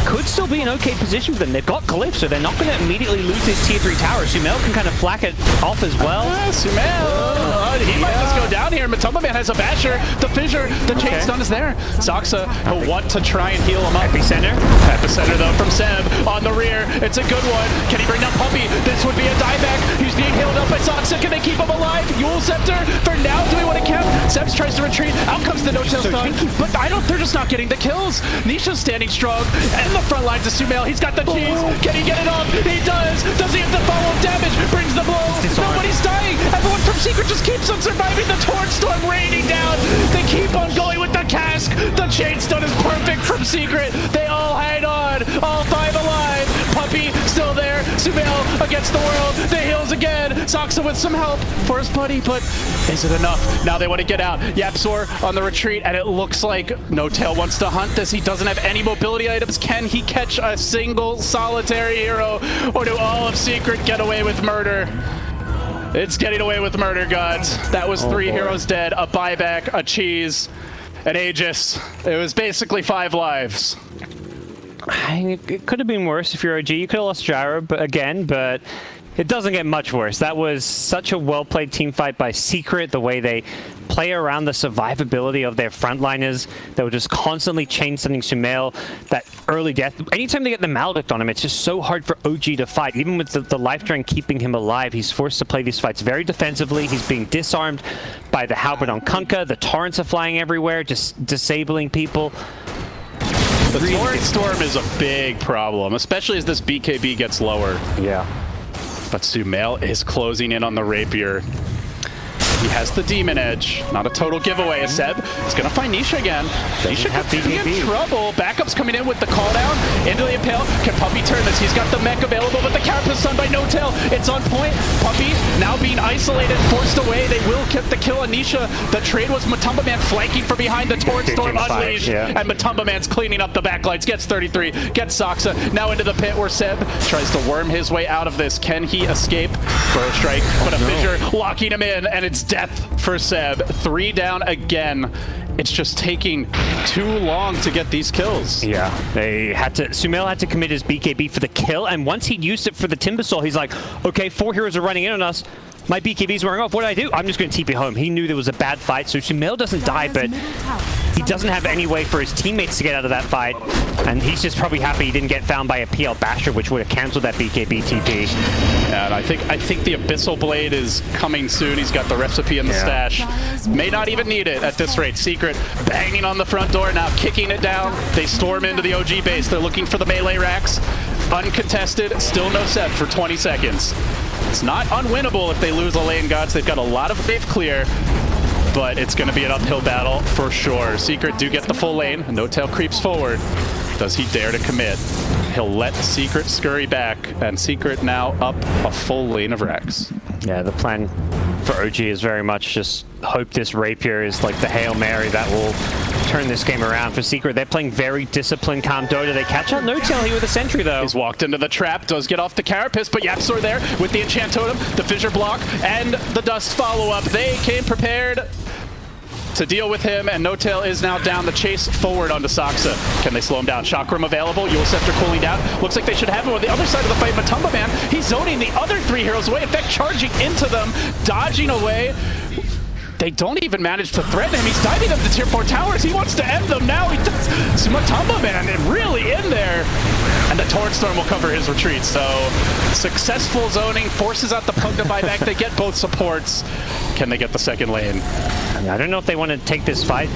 could still be an okay position for them. They've got Glyph, so they're not going to immediately lose this tier 3 tower. Sumail can kind of flack it off as well. Sumail! He might just go down here. Matumba Man has a basher. The fissure, the chain stun is there. Soxa will want to try and heal him up. Epicenter. Epicenter, though, from Seb on the rear. It's a good one. Can he bring down Puppy? This would be a dieback. He's being healed up by Soxa. Can they keep him alive? Yule Scepter for now. Do we want to camp? Sebs tries to retreat. Out comes the no-tail stun. But they're just not getting the kills. Nisha's standing strong. And the front lines of Sumail. He's got the cheese. Can he get it off? He does. Does he have the follow-up damage? Brings the blow. Nobody's dying. Everyone from Secret just keeps on surviving. The Torch Storm raining down. They keep on going with the cask. The chain stun is perfect from Secret. They all hang on. All 5 alive. Puppy still there. Sumail against the world. The heals again. Soxa with some help for his buddy, but is it enough? Now they want to get out. Yapsor on the retreat, and it looks like No Tail wants to hunt this. He doesn't have any mobility items. Can he catch a single solitary hero, or do all of Secret get away with murder? It's getting away with murder, Gods. That was 3 heroes dead, a buyback, a cheese, an Aegis. It was basically 5 lives. It could have been worse if you're OG. You could have lost Gyro again, but It doesn't get much worse. That was such a well-played team fight by Secret, the way they play around the survivability of their frontliners. They were just constantly chain-sending Sumail. That early death, anytime they get the Maledict on him, it's just so hard for OG to fight. Even with the life drain keeping him alive, he's forced to play these fights very defensively. He's being disarmed by the Halberd on Kunkka. The torrents are flying everywhere, just disabling people. The Torrent Storm is a big problem, especially as this BKB gets lower. Yeah. But Sumail is closing in on the Rapier. He has the Demon Edge. Not a total giveaway. Seb is going to find Nisha again. Nisha could be in trouble. Backup's coming in with the call down. Into the Impale. Can Puppy turn this? He's got the mech available, but the Carapace done by No-Tail. It's on point. Puppy now being isolated, forced away. They will get the kill on Nisha. The trade was Matumba Man flanking from behind the Torrent Storm Unleashed. And Matumba Man's cleaning up the backlights. Gets 33. Gets Soxa. Now into the pit where Seb tries to worm his way out of this. Can he escape? Burrow Strike, but a Fissure locking him in, and it's death for Seb. 3 down again. It's just taking too long to get these kills. Yeah, Sumail had to commit his BKB for the kill, and once he'd used it for the Timbersaw, he's like, okay, 4 heroes are running in on us. My BKB's wearing off. What do I do? I'm just going to TP home. He knew there was a bad fight, so Sumail doesn't die, but he doesn't have any way for his teammates to get out of that fight, and he's just probably happy he didn't get found by a PL Basher, which would have canceled that BKB TP. And I think the Abyssal Blade is coming soon. He's got the recipe in the stash. May not even need it at this rate. Secret banging on the front door now, kicking it down. They storm into the OG base. They're looking for the melee racks. Uncontested, still no set for 20 seconds. It's not unwinnable if they lose the lane gods. They've got a lot of wave clear, but it's going to be an uphill battle for sure. Secret do get the full lane. No-Tail creeps forward. Does he dare to commit? He'll let Secret scurry back, and Secret now up a full lane of Rex. Yeah, the plan for OG is very much just hope this Rapier is like the Hail Mary that will turn this game around for Secret. They're playing very disciplined, calm Dota. They catch out No-Tail here with a sentry, though. He's walked into the trap, does get off the Carapace, but YapzOr there with the Enchant Totem, the Fissure block, and the Dust follow-up. They came prepared to deal with him, and No-Tail is now down the chase forward onto Soxa. Can they slow him down? Chakram available, Eul Scepter cooling down. Looks like they should have him on the other side of the fight. Matumba Man, he's zoning the other 3 heroes away. In fact, charging into them, dodging away. They don't even manage to threaten him. He's diving up the tier 4 towers. He wants to end them now. He does. Matumba Man really in there. And the Torrent Storm will cover his retreat. So successful zoning, forces out the Pug to buy back. They get both supports. Can they get the second lane? I don't know if they want to take this fight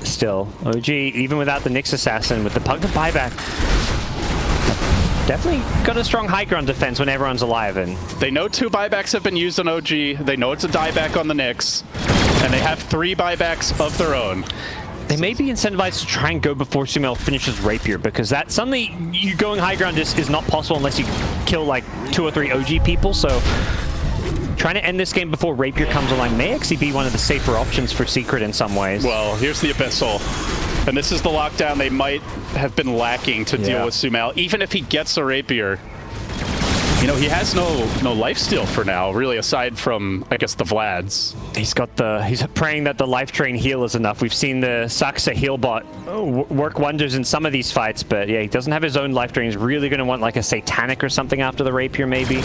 still. OG, even without the Nyx Assassin, with the Pug to buyback, definitely got a strong high ground defense when everyone's alive. And they know 2 buybacks have been used on OG. They know it's a dieback on the Nyx. And they have 3 buybacks of their own. They may be incentivized to try and go before Sumail finishes Rapier, because that suddenly you going high ground is not possible unless you kill like 2 or 3 OG people. So trying to end this game before Rapier comes online may actually be one of the safer options for Secret in some ways. Well, here's the Abyssal. And this is the lockdown they might have been lacking to deal with Sumail. Even if he gets a Rapier, you know, he has no lifesteal for now, really, aside from, I guess, the Vlads. He's praying that the life drain heal is enough. We've seen the Soxa heal bot work wonders in some of these fights, but yeah, he doesn't have his own life drain. He's really going to want like a Satanic or something after the Rapier, maybe.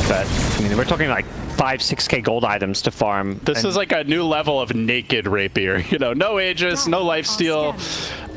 But I mean, we're talking like 5-6k gold items to farm. This is like a new level of naked Rapier. You know, no Aegis, no lifesteal.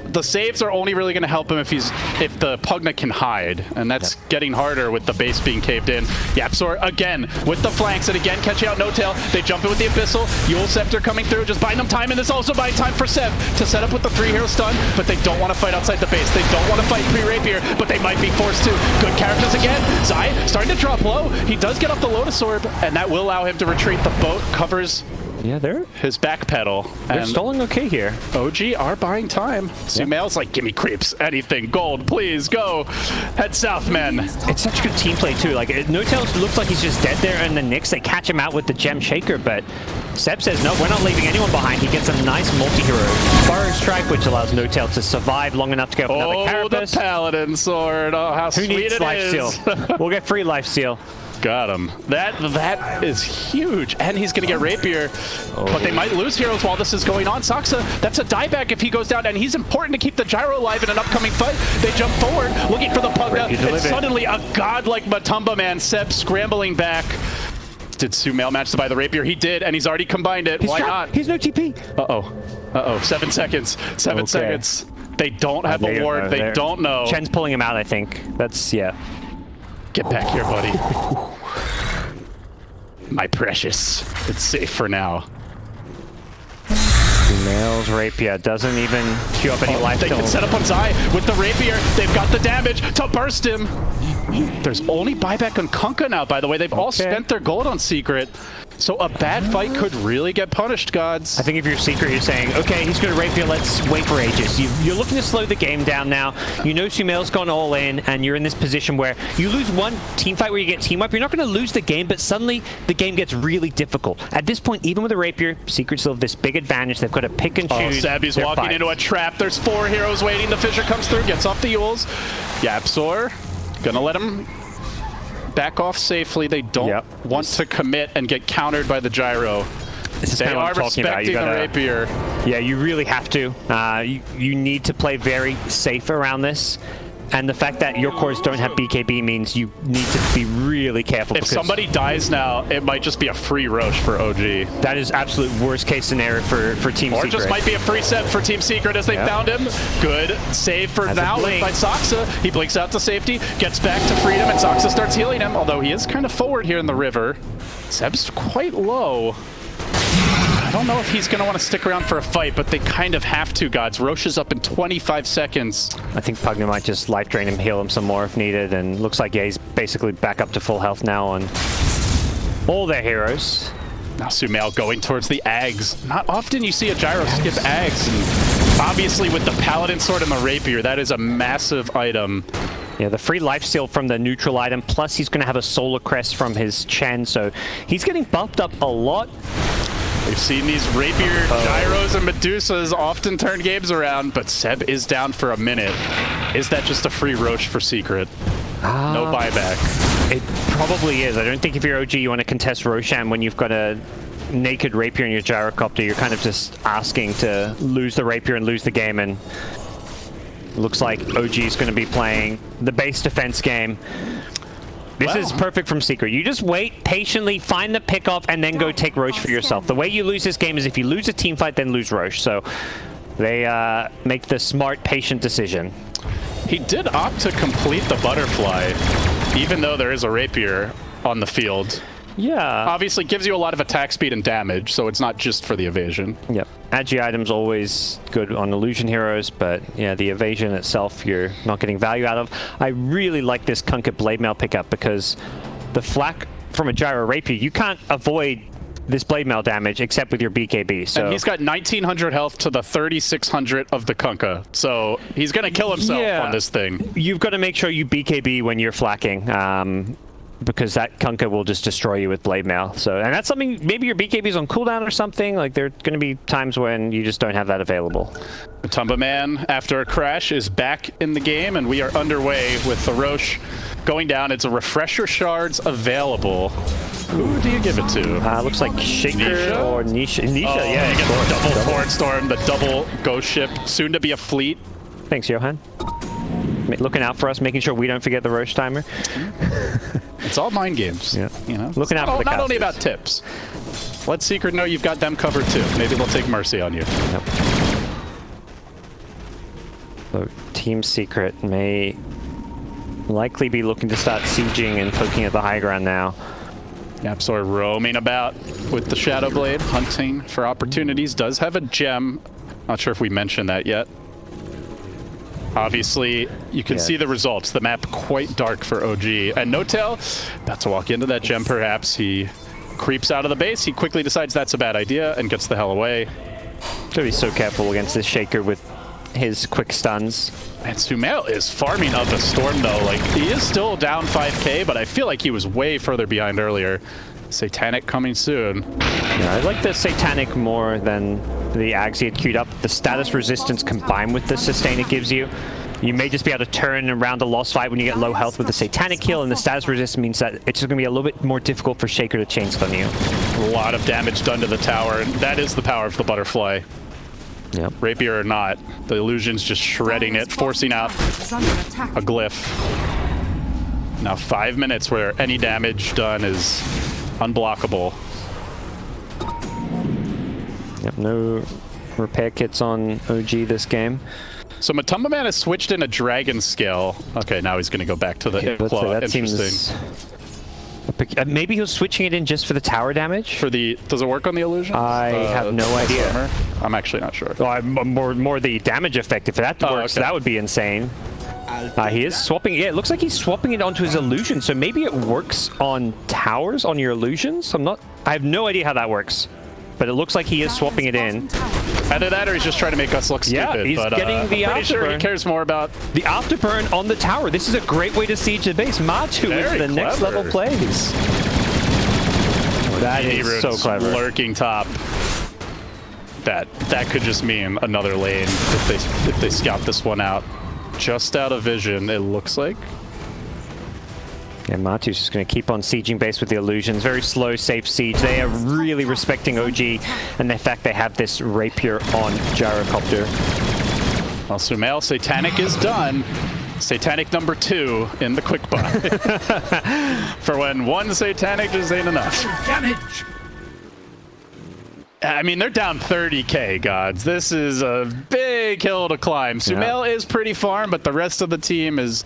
The saves are only really going to help him if the Pugna can hide, and that's getting harder with the base being caved in. YapzOr again with the flanks, and again catching out No-Tail. They jump in with the Abyssal. Eul Scepter coming through, just buying them time, and this also buying time for Seb to set up with the 3 hero stun, but they don't want to fight outside the base. They don't want to fight pre-Rapier, but they might be forced to. Good characters again. Zai starting to drop low. He does get off the Lotus Orb, and that will allow him to retreat. The boat covers his back pedal. They're stalling okay here. OG are buying time. Sumail's like, give me creeps, anything, gold, please, go. Head south, men. It's such good team play, too. Like, No-Tail looks like he's just dead there, and the Nyx, they catch him out with the Gem Shaker, but Seb says, no, we're not leaving anyone behind. He gets a nice multi-hero Burrow Strike, which allows No-Tail to survive long enough to go for another Carapace. The Paladin Sword. Oh, how Who sweet needs it life is. steal? We'll get free life steal. Got him. That is huge. And he's going to get Rapier. But they might lose heroes while this is going on. Saksa, that's a dieback if he goes down. And he's important to keep the Gyro alive in an upcoming fight. They jump forward, looking for the Pugna. And suddenly a godlike Matumba man, Seb, scrambling back. Did Sumail match by the Rapier? He did, and he's already combined it. Why not? He's no TP. Uh-oh. Uh-oh. 7 seconds. 7 seconds. They don't have a ward. They don't know. Chen's pulling him out, I think. That's, yeah. Get back here, buddy. My precious. It's safe for now. Nails Rapier. Doesn't even queue up any life. They can set up on Zai with the Rapier. They've got the damage to burst him. There's only buyback on Kunkka now, by the way. They've all spent their gold on Secret. So a bad fight could really get punished, gods. I think if you're Secret, you're saying, okay, he's going to Rapier, let's wait for ages. You're looking to slow the game down now. You know Sumail's gone all in, and you're in this position where you lose one team fight where you get team wipe. You're not going to lose the game, but suddenly the game gets really difficult. At this point, even with a Rapier, Secret still have this big advantage. They've got to pick and choose. Oh, Sabby's walking into a trap. There's 4 heroes waiting. The Fissure comes through, gets off the Yules. Yapsor, gonna let him back off safely. They don't want to commit and get countered by the Gyro. They are respecting the Rapier. Yeah, you really have to. You need to play very safe around this. And the fact that your cores don't have BKB means you need to be really careful. If somebody dies now, it might just be a free Roche for OG. That is absolute worst case scenario for Team Secret. Or just might be a free set for Team Secret as they found him. Good save for now by Saksa. He blinks out to safety, gets back to freedom, and Saksa starts healing him, although he is kind of forward here in the river. Seb's quite low. I don't know if he's going to want to stick around for a fight, but they kind of have to, gods. Roche is up in 25 seconds. I think Pugna might just life drain him, heal him some more if needed, and looks like, yeah, he's basically back up to full health now on all their heroes. Now Sumail going towards the Ags. Not often you see a Gyro skip Ags, and obviously with the Paladin Sword and the Rapier, that is a massive item. Yeah, the free lifesteal from the neutral item, plus he's going to have a Solar Crest from his Chen, so he's getting buffed up a lot. We've seen these Rapier Gyros and Medusas often turn games around, but Seb is down for a minute. Is that just a free Roche for Secret? No buyback. It probably is. I don't think if you're OG you want to contest Roshan when you've got a naked Rapier in your Gyrocopter. You're kind of just asking to lose the Rapier and lose the game, and looks like OG is going to be playing the base defense game. This is perfect from Secret. You just wait, patiently, find the pickoff, and then go take Roche for yourself. The way you lose this game is if you lose a team fight, then lose Roche. So they make the smart, patient decision. He did opt to complete the Butterfly, even though there is a Rapier on the field. Yeah. Obviously gives you a lot of attack speed and damage, so it's not just for the evasion. Yep. Agi item's always good on illusion heroes, but yeah, the evasion itself you're not getting value out of. I really like this Kunkka Blade Mail pickup because the flak from a Gyro Rapier, you can't avoid this Blade Mail damage except with your BKB. So. And he's got 1900 health to the 3600 of the Kunkka, so he's gonna kill himself on this thing. You've got to make sure you BKB when you're flacking. Because that Kunkka will just destroy you with Blade Mail. So, and that's something, maybe your BKB's on cooldown or something. Like, there are going to be times when you just don't have that available. Matumba Man, after a crash, is back in the game, and we are underway with the Roche going down. It's a refresher shards available. Who do you give it to? Looks like Shaker or Nisha. Nisha, yeah. You get the double Torrent Storm, the double Ghost Ship, soon to be a fleet. Thanks, Johan. Looking out for us, making sure we don't forget the Roche timer. It's all mind games. Yeah. You know, looking out for the not only about tips. Let Secret know you've got them covered too. Maybe they'll take mercy on you. Yep. So Team Secret may likely be looking to start sieging and poking at the high ground now. Yapsor roaming about with the Shadow Blade, hunting for opportunities. Does have a gem. Not sure if we mentioned that yet. Obviously, you can see the results. The map quite dark for OG. And No-Tail, about to walk into that gem perhaps. He creeps out of the base. He quickly decides that's a bad idea and gets the hell away. Gotta be so careful against this Shaker with his quick stuns. And Sumail is farming up a Storm though. Like, he is still down 5k, but I feel like he was way further behind earlier. Satanic coming soon. Yeah, I like the Satanic more than the Ags he had queued up. The status resistance combined with the sustain it gives you You may just be able to turn around a lost fight when you get low health with the Satanic heal, and the status resist means that it's just going to be a little bit more difficult for Shaker to chain stun you. A lot of damage done to the tower, and that is the power of the butterfly. Yep. Rapier or not, the illusion's just shredding it, forcing out a glyph. Now 5 minutes where any damage done is unblockable. Yep, no repair kits on OG this game. So Matumba Man has switched in a dragon scale. Okay, now he's going to go back to the hip claw. That Interesting. seems... Maybe he was switching it in just for the tower damage? For the, does it work on the illusion? I have no idea. I'm actually not sure. Well, more the damage effect. If that works, okay. that would be insane. He is swapping. Yeah, it looks like he's swapping it onto his illusion. So maybe it works on towers on your illusions. I have no idea how that works, but it looks like he is swapping it in. Either that or he's just trying to make us look stupid. Yeah, he's getting the I'm pretty sure he afterburn. cares more about The afterburn on the tower. This is a great way to siege the base. Matu is the next level plays. That is so clever. Lurking top. That could just mean another lane if they scout this one out. Just out of vision, it looks like. Yeah, Matu's just going to keep on sieging base with the illusions. Very slow, safe siege. They are really respecting OG and the fact they have this Rapier on Gyrocopter. Well, Sumail, Satanic is done. Satanic number 2 in the quick buy. For when one Satanic just ain't enough. Damage. I mean, they're down 30k, gods. This is a big hill to climb. Sumail is pretty farm, but the rest of the team is...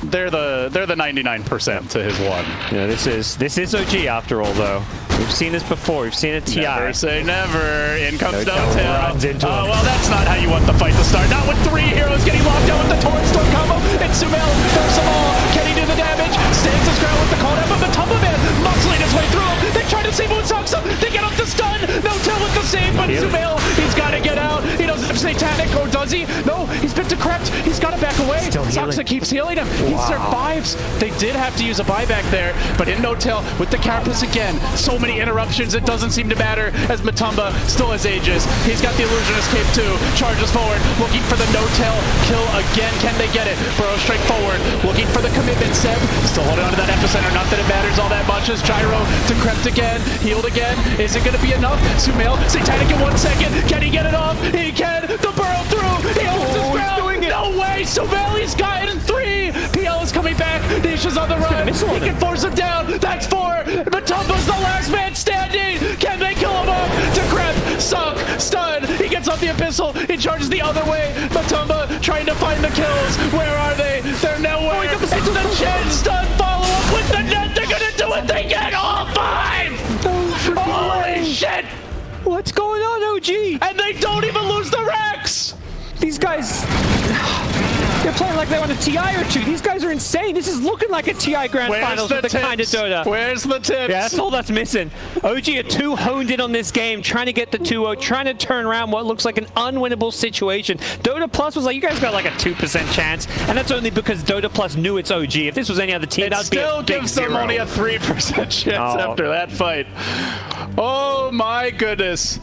They're the 99% to his 1. Yeah, this is OG after all, though. We've seen this before. We've seen a TI. Never say never. In comes runs DOTA. into him. Well, that's not how you want the fight to start. Not with 3 heroes getting locked down with the Torrent Storm combo. It's Sumail, first of all. Can he do the damage? Stands his ground with the call down, but Matumba Man muscling his way through him. They try to save him with Soxa. They get up to stun. No tell with the save, but Sumail, he's got to get out. He doesn't have Satanic, or does he? No, he's been decrepit. He's got to back away. Soxa keeps healing him. He survives. They did have to use a buyback there, but in no-tail with the Carapace again. So many interruptions, it doesn't seem to matter as Matumba still has Aegis. He's got the Illusion Escape too. Charges forward, looking for the no-tail kill again. Can they get it? Burrow straight forward, looking for the commitment. Seb still holding on to that epicenter. Not that it matters all that much as Gyro decrepit again, healed again. Is it going to be enough? Sumail, Satanic in 1 second. Can he get it off? He can. The Burrow through. He holds his ground. No way. Sumail, he's got it in 3. PL is coming back. Nisha's on the run. He can force him down. That's 4. Matumba's the last man standing. Can they kill him off? Decrep, suck, stun. He gets off the Abyssal. He charges the other way. Matumba trying to find the kills. Where are they? They're nowhere. It's the Chen stun follow up with the net. They're gonna do it. They get all 5. Holy shit. What's going on, OG? And they don't even lose the Rex. These guys... They're playing like they want a TI or 2. These guys are insane. This is looking like a TI Grand Finals with the kind of Dota. Where's the tips? Yeah, that's all that's missing. OG are too honed in on this game, trying to get the 2-0, trying to turn around what looks like an unwinnable situation. Dota Plus was like, you guys got like a 2% chance, and that's only because Dota Plus knew it's OG. If this was any other team, that would be a big gives them 0. only a 3% chance after that fight. Oh my goodness.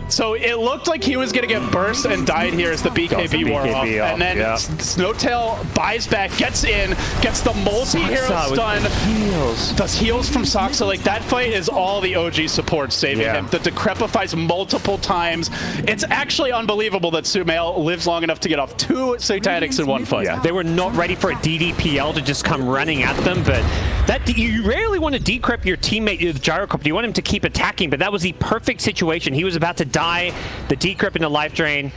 So it looked like he was going to get burst and died here as the BKB wore off. And then Snowtail buys back, gets in, gets the multi-hero stun. Does heals from Soxa. Like, that fight is all the OG support saving him. The decrepifies multiple times. It's actually unbelievable that Sumail lives long enough to get off 2 Satanics in 1 fight. Yeah, they were not ready for a DDPL to just come running at them, but that you rarely want to decrep your teammate with Gyrocopter. You want him to keep attacking, but that was the perfect situation. He was about to die, the decrep in the life drain,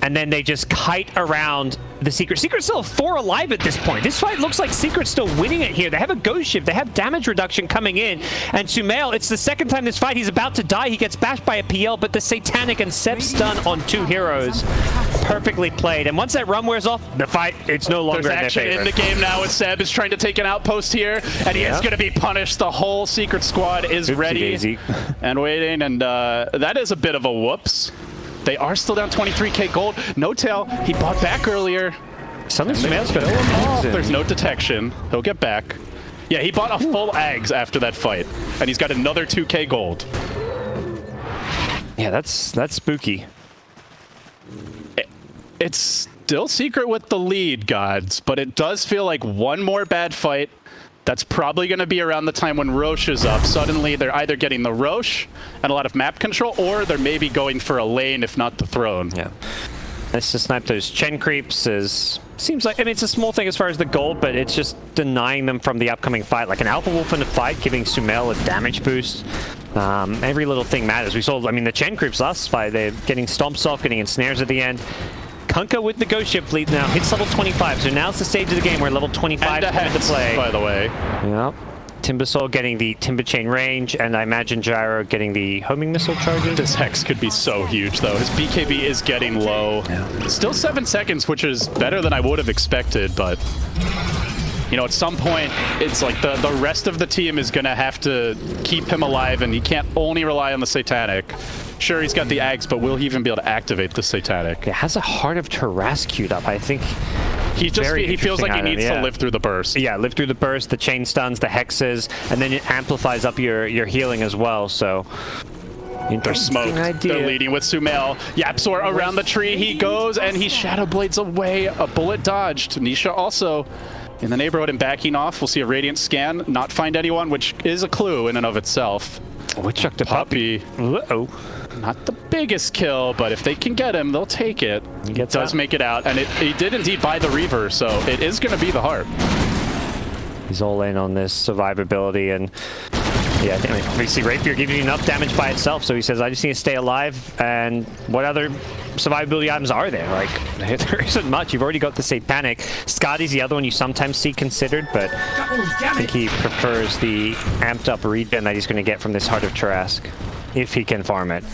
and then they just kite around the Secret. Secret's still 4 alive at this point. This fight looks like Secret's still winning it here. They have a ghost shift. They have damage reduction coming in. And Sumail, it's the second time this fight. He's about to die. He gets bashed by a PL, but the Satanic and Seb stun on 2 heroes. Perfectly played. And once that run wears off, the fight, it's no longer in their favor. There's action in the game now as Seb is trying to take an outpost here, and he is going to be punished. The whole Secret squad is ready and waiting, and that is a bit of a whoops. They are still down 23k gold. No tail. He bought back earlier. There's no detection. He'll get back. Yeah, he bought a full Ags after that fight, and he's got another 2k gold. Yeah, that's spooky. It's Still Secret with the lead, gods, but it does feel like one more bad fight. That's probably going to be around the time when Roche is up. Suddenly, they're either getting the Roche and a lot of map control, or they're maybe going for a lane, if not the throne. Yeah. Nice to snipe those Chen creeps seems like, I mean, it's a small thing as far as the gold, but it's just denying them from the upcoming fight. Like an Alpha Wolf in the fight, giving Sumail a damage boost. Every little thing matters. We saw, I mean, the Chen creeps last fight, they're getting stomps off, getting ensnares at the end. Kunkka with the Ghost Ship fleet now hits level 25, so now's the stage of the game where level 25 is coming to play. By the way. Yep. Timbersaw getting the Timber Chain range, and I imagine Gyro getting the homing missile charges. This Hex could be so huge, though. His BKB is getting low. Yeah. Still 7 seconds, which is better than I would have expected, but... You know, at some point, it's like the rest of the team is going to have to keep him alive, and he can't only rely on the Satanic. Sure, he's got the Ags, but will he even be able to activate the Satanic? It has a Heart of Taras queued up, I think. He feels like he needs to live through the burst. Yeah, live through the burst, the chain stuns, the hexes, and then it amplifies up your healing as well, so... They're smoked. They're leading with Sumail. Yapzor around the tree. He goes, and he Shadow Blades away. A bullet dodged. Nisha also in the neighborhood and backing off. We'll see a Radiant scan, not find anyone, which is a clue in and of itself. Witch Doctor Puppy. Uh-oh. Not the biggest kill, but if they can get him, they'll take it. He does make it out, and he did indeed buy the Reaver, so it is going to be the Harp. He's all in on this survivability, and yeah, I think obviously Rapier gives you enough damage by itself, so he says, I just need to stay alive, and what other survivability items are there? Like, there isn't much. You've already got the Satanic. Scotty's the other one you sometimes see considered, but I think he prefers the amped up regen that he's going to get from this Heart of Tarask, if he can farm it.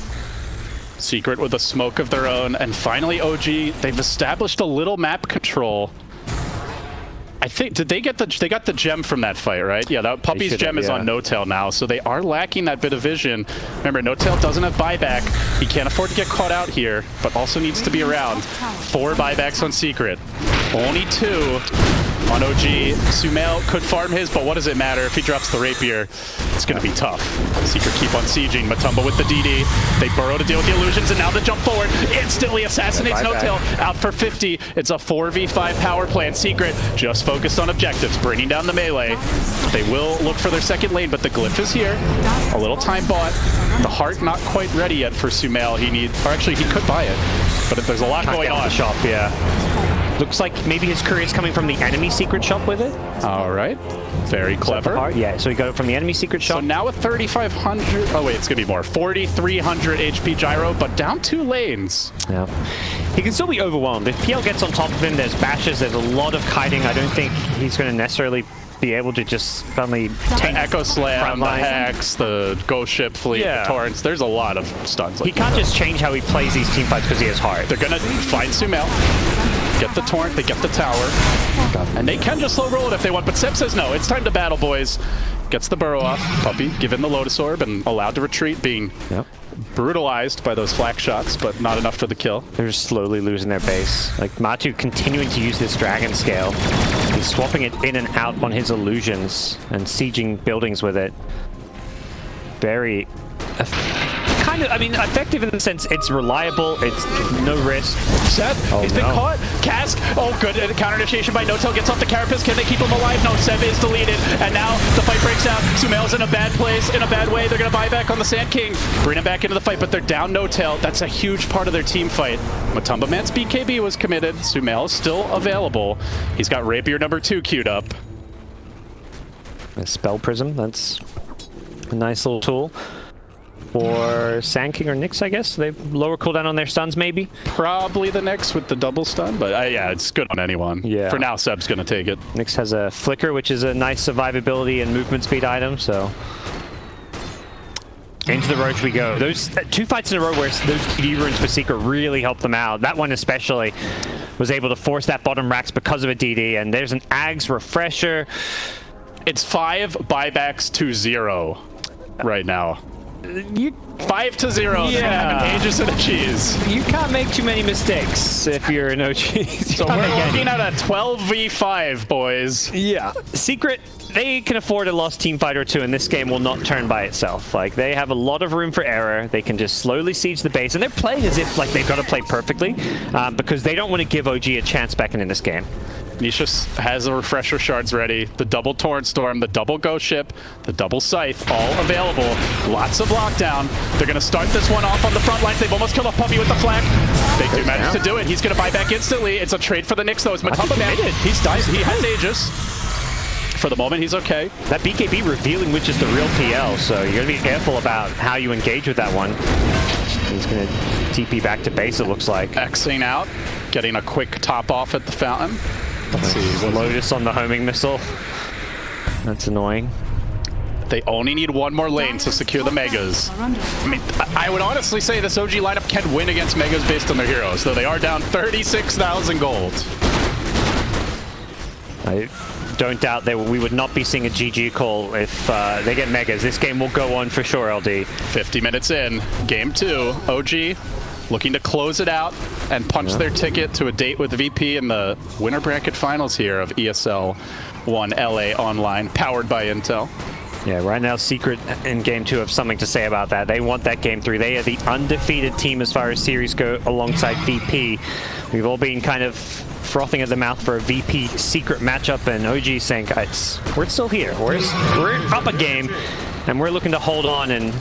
Secret with a smoke of their own, and finally OG, they've established a little map control. I think, they got the gem from that fight, right? Yeah, that Puppy's gem is on No-Tail now, so they are lacking that bit of vision. Remember, No-Tail doesn't have buyback. He can't afford to get caught out here, but also needs to be around. 4 buybacks on Secret. Only 2 on OG. Sumail could farm his, but what does it matter if he drops the Rapier? It's going to be tough. Secret keep on sieging. Matumba with the DD. They burrow to deal with the illusions, and now the jump forward instantly assassinates No-Tail. Out for 50. It's a 4v5 power play, and Secret just focused on objectives, bringing down the melee. They will look for their second lane, but the Glyph is here. A little time bought. The Heart not quite ready yet for Sumail. Or actually, he could buy it, but there's a lot going on. The shop, yeah. Looks like maybe his courier's coming from the enemy secret shop with it. All right. Very clever. Yeah, so he got it from the enemy secret shop. So now with 3,500... Oh, wait, it's going to be more. 4,300 HP Gyro, but down 2 lanes. Yeah. He can still be overwhelmed. If PL gets on top of him, there's bashes, there's a lot of kiting. I don't think he's going to necessarily be able to just suddenly tank Echo Slam, the Hex, the Ghost Ship fleet, the Torrents. There's a lot of stuns. He can't just change how he plays these team fights because he has Heart. They're going to find Sumail, get the Torrent, they get the tower, and they can just slow roll it if they want, but Seb says no, it's time to battle, boys. Gets the burrow off, Puppy given the Lotus Orb and allowed to retreat, being brutalized by those flak shots, but not enough for the kill. They're just slowly losing their base. Like, Matu continuing to use this Dragon Scale. He's swapping it in and out on his illusions and sieging buildings with it. Very... kind of, I mean, effective in the sense it's reliable, it's no risk. Seb, he's been caught. Cask, oh good, counter initiation by No-Tail, gets off the Carapace. Can they keep him alive? No, Seb is deleted, and now the fight breaks out. Sumail's in a bad place, in a bad way. They're going to buy back on the Sand King. Bring him back into the fight, but they're down No-Tail. That's a huge part of their team fight. Matumba Man's BKB was committed. Sumail is still available. He's got Rapier number 2 queued up. A Spell Prism, that's a nice little tool. For Sand King or Nyx, I guess. They have lower cooldown on their stuns, maybe? Probably the Nyx with the double stun, but yeah, it's good on anyone. Yeah. For now, Seb's going to take it. Nyx has a Flicker, which is a nice survivability and movement speed item, so... Into the Roach we go. Those 2 fights in a row where those TD runes for Secret really helped them out. That one especially was able to force that bottom racks because of a DD, and there's an Ags Refresher. It's 5 buybacks to 0 right now. 5 to 0. Yeah. Pages of the cheese. You can't make too many mistakes if you're an OG. So we're looking at a 12v5, boys. Yeah. Secret, they can afford a lost team fight or two, and this game will not turn by itself. Like, they have a lot of room for error. They can just slowly siege the base, and they're playing as if like they've got to play perfectly, because they don't want to give OG a chance back in this game. Nishus has the refresher shards ready, the double Torrent Storm, the double Ghost Ship, the double Scythe, all available. Lots of lockdown. They're going to start this one off on the front lines. They've almost killed off Puppy with the flag. They do manage to do it. He's going to buy back instantly. It's a trade for the Knicks, though. It's Matumba Man. He's died. He has Aegis. For the moment, he's okay. That BKB revealing which is the real PL, so you're going to be careful about how you engage with that one. He's going to TP back to base, it looks like. Xing out, getting a quick top off at the fountain. Let's see. Lotus on the homing missile. That's annoying. They only need one more lane to secure the Megas. I mean, I would honestly say this OG lineup can win against Megas based on their heroes, though they are down 36,000 gold. I don't doubt that we would not be seeing a GG call if they get Megas. This game will go on for sure, LD. 50 minutes in, game 2, OG looking to close it out and punch their ticket to a date with VP in the winner bracket finals here of ESL One LA Online, powered by Intel. Yeah, right now Secret in game 2 have something to say about that. They want that game 3. They are the undefeated team as far as series go alongside VP. We've all been kind of frothing at the mouth for a VP Secret matchup, and OG saying, guys, we're still here. We're up a game, and we're looking to hold on and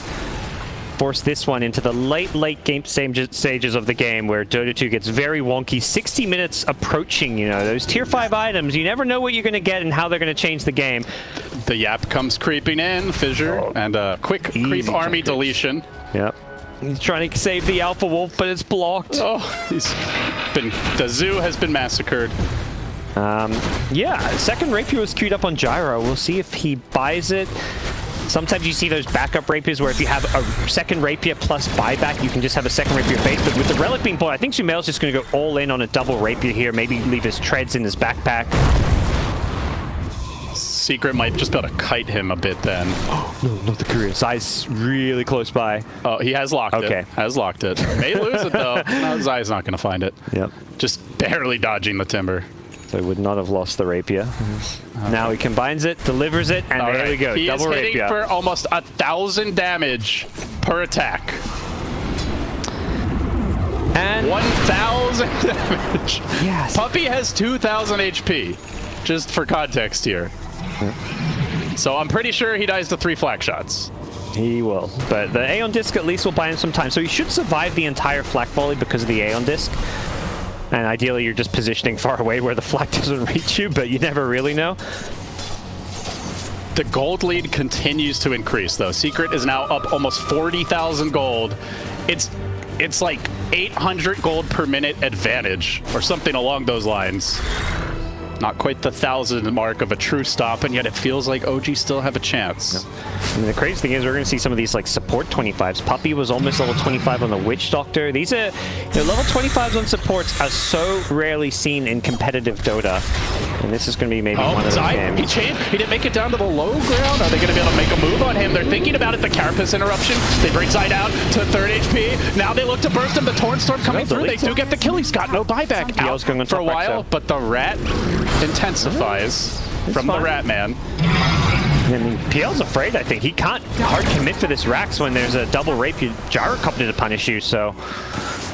force this one into the late game stages of the game where Dota 2 gets very wonky. 60 minutes approaching, you know, those tier 5 items. You never know what you're going to get and how they're going to change the game. The Yap comes creeping in, Fissure, and a quick creep army deletion. Yep. He's trying to save the Alpha Wolf, but it's blocked. Oh, the zoo has been massacred. Yeah, second Rapier was queued up on Gyro. We'll see if he buys it. Sometimes you see those backup Rapiers where if you have a second Rapier plus buyback, you can just have a second Rapier base. But with the Relic being bought, I think Sumail's just going to go all in on a double Rapier here. Maybe leave his treads in his backpack. Secret might just be able to kite him a bit then. Oh, no, not the Korean. Zai's really close by. Oh, he has locked it. Has locked it. May lose it, though. No, Zai's not going to find it. Yep. Just barely dodging the timber. So he would not have lost the Rapier. Now he combines it, delivers it, and there we go. He double is hitting Rapier. for almost 1,000 damage per attack. And 1,000 damage. Yes. Puppy has 2,000 HP, just for context here. So I'm pretty sure he dies to 3 flak shots. He will. But the Aeon Disc at least will buy him some time. So he should survive the entire flak volley because of the Aeon Disc. And ideally, you're just positioning far away where the flak doesn't reach you, but you never really know. The gold lead continues to increase, though. Secret is now up almost 40,000 gold. It's like 800 gold per minute advantage, or something along those lines. Not quite the 1,000 mark of a true stop, and yet it feels like OG still have a chance. I mean, the crazy thing is we're going to see some of these like support 25s. Puppy was almost level 25 on the Witch Doctor. These are, level 25s on supports are so rarely seen in competitive Dota. And this is going to be maybe one of those games. He changed. He didn't make it down to the low ground. Are they going to be able to make a move on him? They're thinking about it. The Carapace interruption. They bring Zai down to 3rd HP. Now they look to burst him. The Torrent Storm coming through. They do get the kill. He's got no buyback out for a while, but the Rat intensifies from the Rat Man. I mean, PL's afraid, I think. He can't hard commit to this Rax when there's a double Rapier Gyrocopter to punish you, so...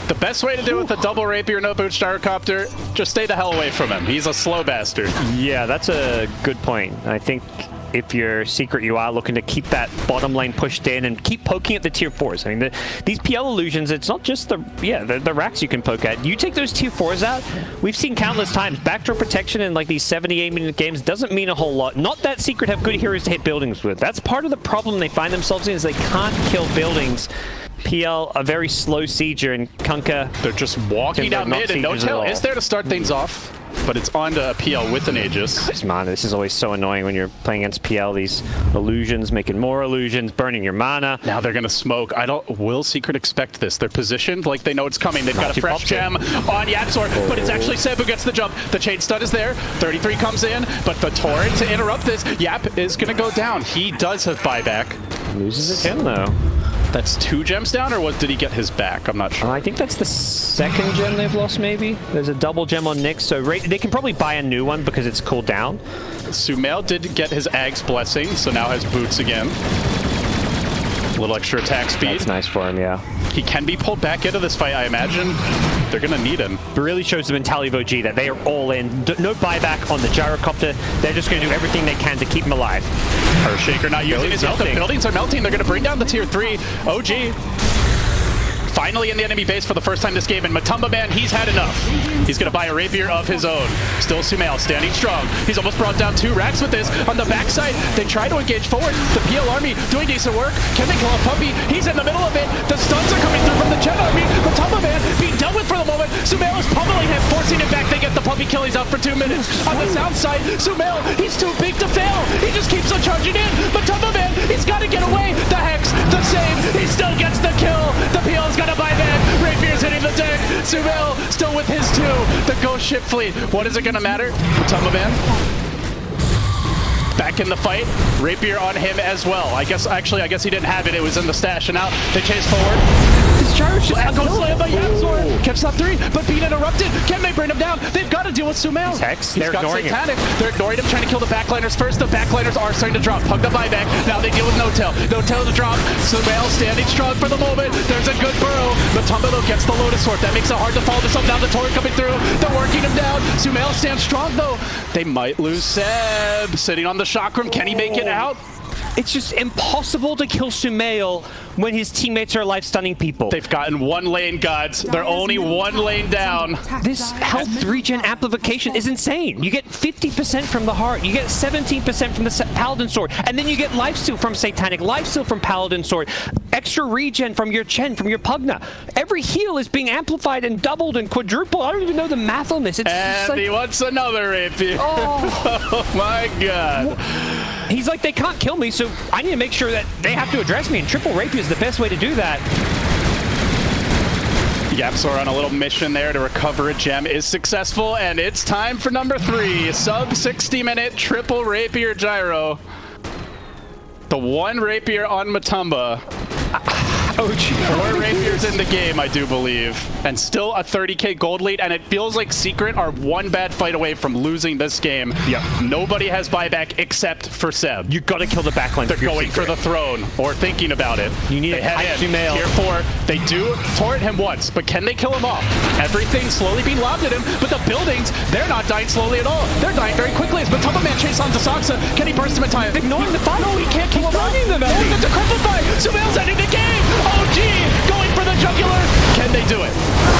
The best way to do it with a double Rapier, no boots Gyrocopter, just stay the hell away from him. He's a slow bastard. Yeah, that's a good point. I think if you're Secret, you are looking to keep that bottom lane pushed in and keep poking at the tier 4s. I mean, these PL illusions, it's not just the racks you can poke at. You take those tier 4s out, we've seen countless times. Backdoor protection in like these 78-minute games doesn't mean a whole lot. Not that Secret have good heroes to hit buildings with. That's part of the problem they find themselves in, is they can't kill buildings. PL, a very slow sieger, and Kunkka... They're just walking down mid, and no tail is there to start things off. But it's on to PL with an Aegis. Man, this is always so annoying when you're playing against PL. These illusions, making more illusions, burning your mana. Now they're going to smoke. Will Secret expect this? They're positioned like they know it's coming. They've got a fresh gem on Yapsor, but it's actually Seb who gets the jump. The chain stun is there. 33 comes in, but the Torrent to interrupt this. Yap is going to go down. He does have buyback. Loses his him, though. That's 2 gems down, or did he get his back? I'm not sure. I think that's the second gem they've lost, maybe. There's a double gem on Nyx, so they can probably buy a new one because it's cooled down. Sumail did get his Ag's blessing, so now has boots again. A little extra attack speed. That's nice for him, yeah. He can be pulled back into this fight, I imagine. They're going to need him. It really shows the mentality of OG that they are all in. No buyback on the Gyrocopter. They're just going to do everything they can to keep him alive. Earthshaker not using his ult. The buildings are melting. They're going to bring down the tier 3. OG. Finally in the enemy base for the first time this game, and Matumba Man, he's had enough. He's going to buy a Rapier of his own. Still Sumail standing strong. He's almost brought down 2 racks with this. On the backside, they try to engage forward. The PL army doing decent work. Can they kill a Puppy? He's in the middle of it. The stuns are coming through from the Jet army. Matumba Man being dealt with for the moment. Sumail is pummeling him, forcing him back. They get the Puppy kill. He's out for 2 minutes. On the south side, Sumail, he's too big to fail. He just keeps on charging in. Matumba Man, he's got to get away. The Hex, the save. He still gets the kill. The PL's got to buy back. Rapier's hitting the deck. Sumail still with his 2. The Ghost Ship Fleet. What is it going to matter? Matumba Man back in the fight. Rapier on him as well. I guess he didn't have it. It was in the stash, and now they chase forward. His charge goes slammed by Yamsor. Catch that 3, but being interrupted. Can they bring him down? They've got to deal with Sumail. Hex. He's got Satanic. They're ignoring him, trying to kill the backliners first. The backliners are starting to drop. Pug the buyback. Now they deal with No-Tail. No-Tail to drop. Sumail standing strong for the moment. There's a good burrow. Matumba though gets the Lotus Sword. That makes it hard to follow this up. Now the Torrent coming through. They're working him down. Sumail stands strong though. They might lose Seb. Sitting on the chakram. Can he make it out? It's just impossible to kill Sumail when his teammates are life stunning people. They've gotten 1 lane, gods. They're only 1 lane down. This health regen amplification is insane. You get 50% from the heart, you get 17% from the Paladin Sword, and then you get lifesteal from Satanic, lifesteal from Paladin Sword, extra regen from your Chen, from your Pugna. Every heal is being amplified and doubled and quadrupled. I don't even know the math on this. It's and like, he wants another Rapier. Oh my god. He's like, they can't kill me, so I need to make sure that they have to address me, and triple Rapier is the best way to do that. Yapsor on a little mission there to recover a gem is successful, and it's time for number 3. Sub 60-minute triple Rapier Gyro. The 1 Rapier on Matumba. Oh, gee. 4 Rapiers in the game, I do believe. And still a 30k gold lead, and it feels like Secret are 1 bad fight away from losing this game. Yep. Nobody has buyback except for Seb. You gotta kill the backline. They're going for the throne, or thinking about it. You need they a head in. Sumail. Tier 4, they do torrent him once, but can they kill him off? Everything's slowly being lobbed at him, but the buildings, they're not dying slowly at all. They're dying very quickly. As Matumba Man chase on to Saksa, can he burst him in time? Ignoring the fight. No, he can't kill him off. Them out. It's a cripple fight. Sumail's ending the game. OG going for the jugular. Can they do it?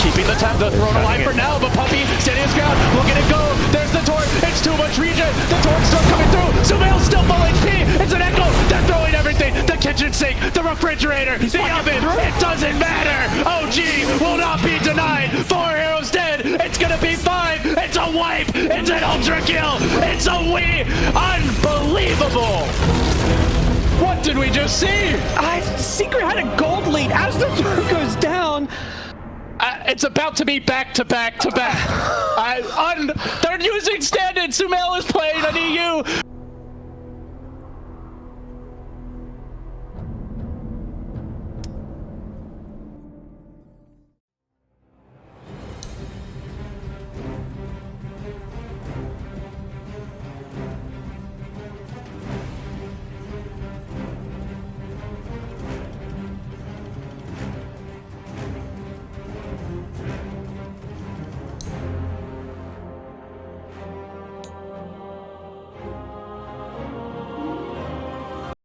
Keeping the throne alive for now, but Puppy standing his ground. Look at it go. There's the torch. It's too much regen. The torch still coming through. Sumail's still full HP. It's an echo. They're throwing everything. The kitchen sink, the refrigerator, the oven. It doesn't matter. OG will not be denied. 4 heroes dead. It's gonna be 5. It's a wipe. It's an ultra kill. It's a win. Unbelievable. What did we just see? Secret had a gold lead as the turn goes down. It's about to be back to back to back. They're using stand-in. Sumail is playing an EU.